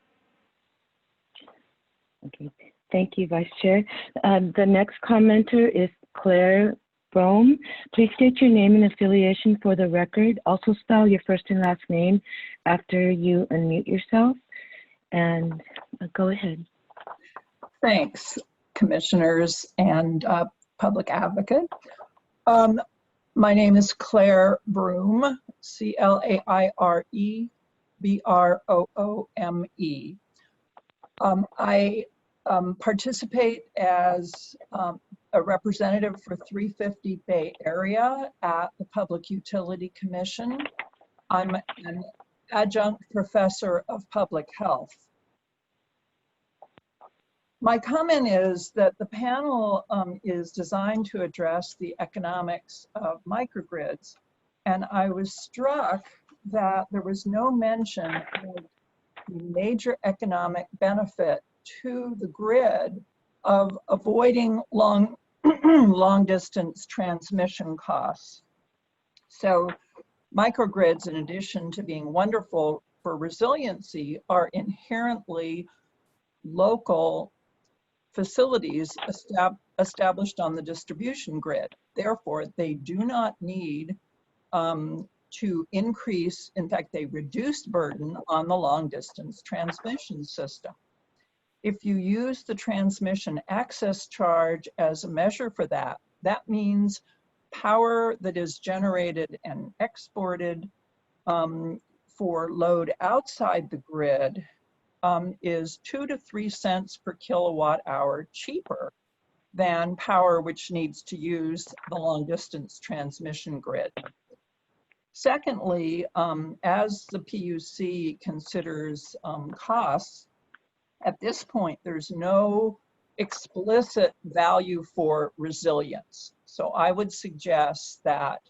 Okay, thank you, Vice Chair. The next commenter is Claire Brome. Please state your name and affiliation for the record. Also spell your first and last name after you unmute yourself. And go ahead. Thanks, commissioners and public advocate. My name is Claire Broome, CLAIRE BROOME. I participate as a representative for 350 Bay Area at the Public Utility Commission. I'm an adjunct professor of public health. My comment is that the panel is designed to address the economics of microgrids And I was struck that there was no mention of the major economic benefit to the grid of avoiding long distance transmission costs. So microgrids, in addition to being wonderful for resiliency, are inherently local facilities established on the distribution grid. Therefore, they do not need to increase, in fact, they reduce burden on the long distance transmission system. If you use the transmission access charge as a measure for that, that means power that is generated and exported for load outside the grid is 2 to 3 cents per kilowatt hour cheaper than power which needs to use the long distance transmission grid. Secondly, as the PUC considers costs, at this point, there's no explicit value for resilience. So I would suggest that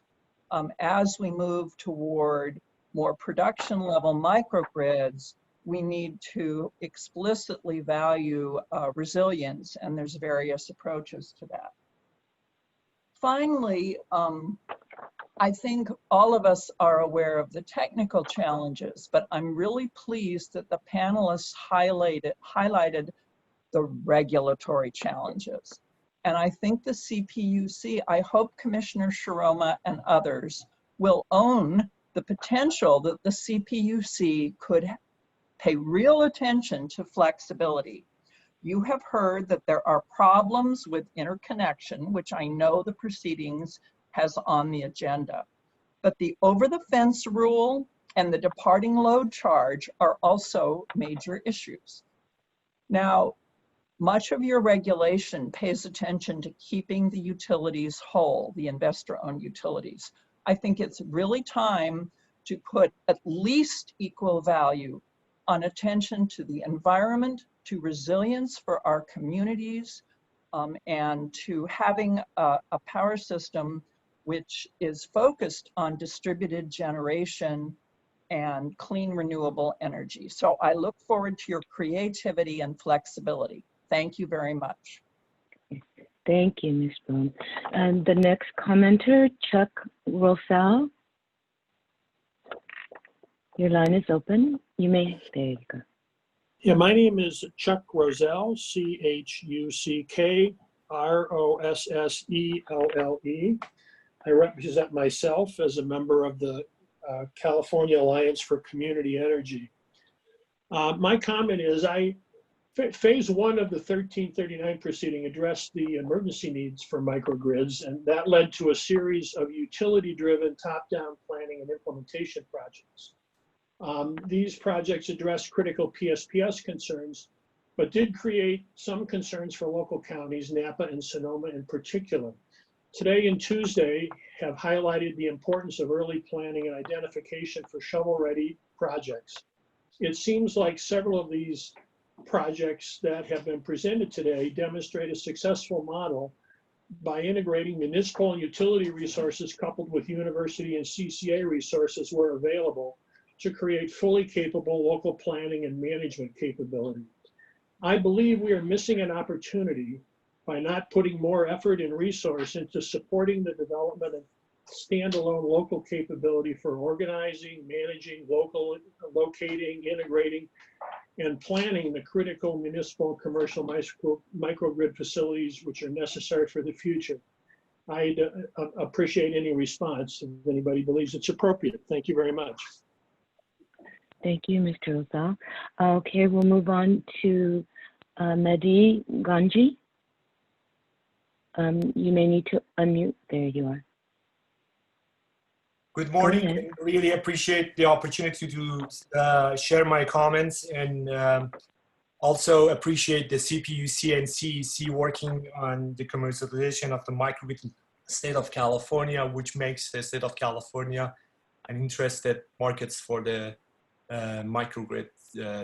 as we move toward more production level microgrids, we need to explicitly value resilience, and there's various approaches to that. Finally, I think all of us are aware of the technical challenges, but I'm really pleased that the panelists highlighted the regulatory challenges. And I think the CPUC, I hope Commissioner Shiroma and others will own the potential that the CPUC could pay real attention to flexibility. You have heard that there are problems with interconnection, which I know the proceedings has on the agenda. But the over-the-fence rule and the departing load charge are also major issues. Now, much of your regulation pays attention to keeping the utilities whole, the investor-owned utilities. I think it's really time to put at least equal value on attention to the environment, to resilience for our communities, and to having a power system which is focused on distributed generation and clean renewable energy. So I look forward to your creativity and flexibility. Thank you very much. Thank you, Ms. Boone. And the next commenter, Chuck Rosell. Your line is open. You may, there you go. Yeah, my name is Chuck Rosell, C-H-U-C-K-R-O-S-S-E-L-L-E. I represent myself as a member of the California Alliance for Community Energy. My comment is phase one of the 1339 proceeding addressed the emergency needs for microgrids, and that led to a series of utility-driven top-down planning and implementation projects. These projects address critical PSPS concerns, but did create some concerns for local counties, Napa and Sonoma in particular. Today and Tuesday have highlighted the importance of early planning and identification for shovel-ready projects. It seems like several of these projects that have been presented today demonstrate a successful model by integrating municipal and utility resources coupled with university and CCA resources where available to create fully capable local planning and management capability. I believe we are missing an opportunity by not putting more effort and resource into supporting the development of standalone local capability for organizing, managing, locating, integrating, and planning the critical municipal and commercial microgrid facilities which are necessary for the future. I'd appreciate any response if anybody believes it's appropriate. Thank you very much. Thank you, Mr. Rosal. Okay, we'll move on to Mehdi Ganji. You may need to unmute. There you are. Good morning. I really appreciate the opportunity to share my comments, and also appreciate the CPUC and CEC working on the commercialization of the microgrid in the state of California, which makes the state of California an interested markets for the microgrid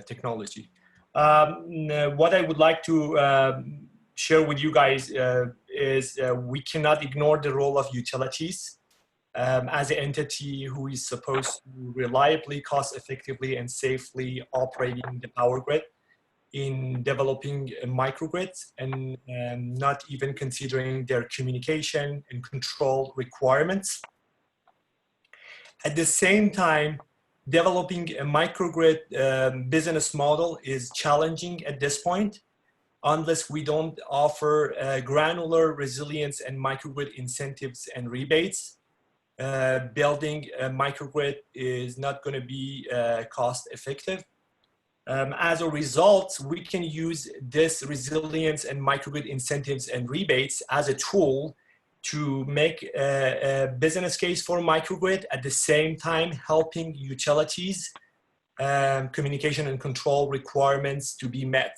technology. What I would like to share with you guys is we cannot ignore the role of utilities as an entity who is supposed to reliably, cost effectively, and safely operating the power grid in developing microgrids and not even considering their communication and control requirements. At the same time, developing a microgrid business model is challenging at this point, unless we don't offer granular resilience and microgrid incentives and rebates. Building a microgrid is not going to be cost effective. As a result, we can use this resilience and microgrid incentives and rebates as a tool to make a business case for microgrid, at the same time helping utilities communication and control requirements to be met.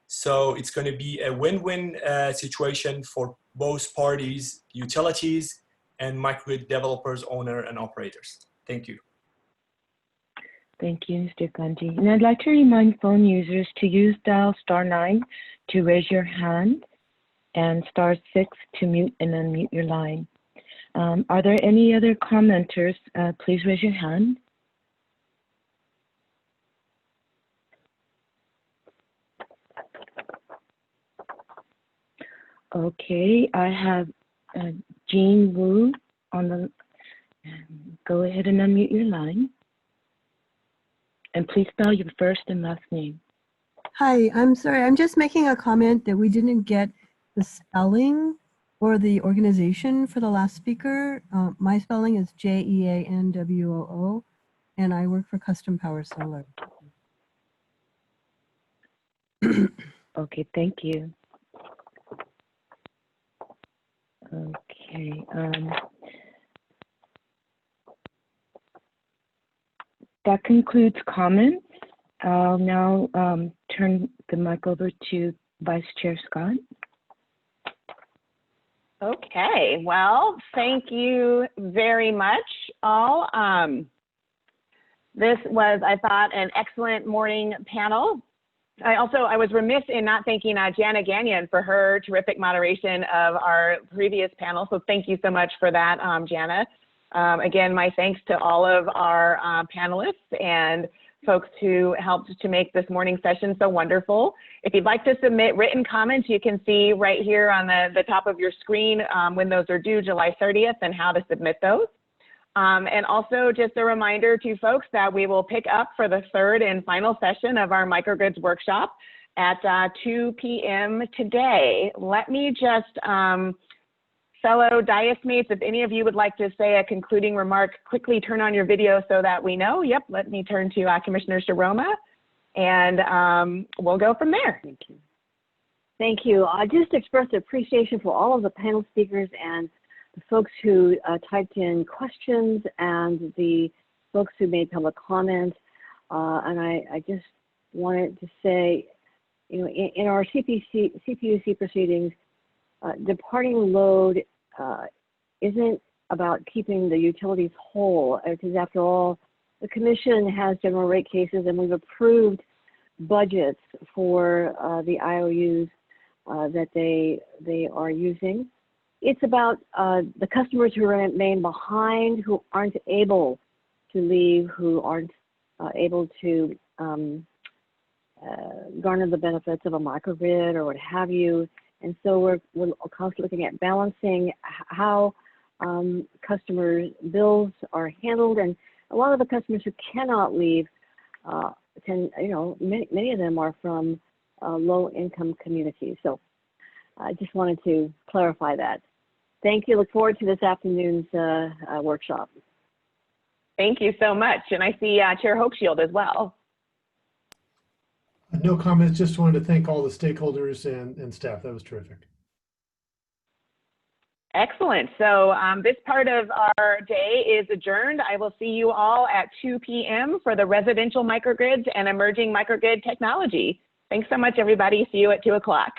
So it's going to be a win-win situation for both parties, utilities and microgrid developers, owner and operators. Thank you. Thank you, Mr. Ganji. And I'd like to remind phone users to use dial *9 to raise your hand and *6 to mute and unmute your line. Are there any other commenters? Please raise your hand. Okay, I have Jean Wu on the, go ahead and unmute your line. And please spell your first and last name. Hi, I'm sorry. I'm just making a comment that we didn't get the spelling or the organization for the last speaker. My spelling is Jeanwoo, and I work for Custom Power Solar. Okay, thank you. Okay. That concludes comments. I'll now turn the mic over to Vice Chair Scott. Okay, well, thank you very much, all. This was, I thought, an excellent morning panel. I was remiss in not thanking Jana Gagnon for her terrific moderation of our previous panel, so thank you so much for that, Jana. Again, my thanks to all of our panelists and folks who helped to make this morning session so wonderful. If you'd like to submit written comments, you can see right here on the top of your screen when those are due July 30th and how to submit those. And also just a reminder to folks that we will pick up for the third and final session of our microgrids workshop at 2 p.m. today. Let me just, fellow Dias mates, if any of you would like to say a concluding remark, quickly turn on your video so that we know. Yep, let me turn to Commissioner Sharoma, and we'll go from there. Thank you. Thank you. I just expressed appreciation for all of the panel speakers and the folks who typed in questions and the folks who made public comments. And I just wanted to say, you know, in our CPUC proceedings, departing load isn't about keeping the utilities whole, because after all, the Commission has general rate cases and we've approved budgets for the IOUs that they are using. It's about the customers who remain behind, who aren't able to leave, who aren't able to garner the benefits of a microgrid or what have you. And so we're constantly looking at balancing how customers' bills are handled. And a lot of the customers who cannot leave, many of them are from low-income communities. So I just wanted to clarify that. Thank you. Look forward to this afternoon's workshop. Thank you so much. And I see Chair Hochschild as well. No comments, just wanted to thank all the stakeholders and staff. That was terrific. Excellent. So this part of our day is adjourned. I will see you all at 2 p.m. for the residential microgrids and emerging microgrid technology. Thanks so much, everybody. See you at 2 o'clock.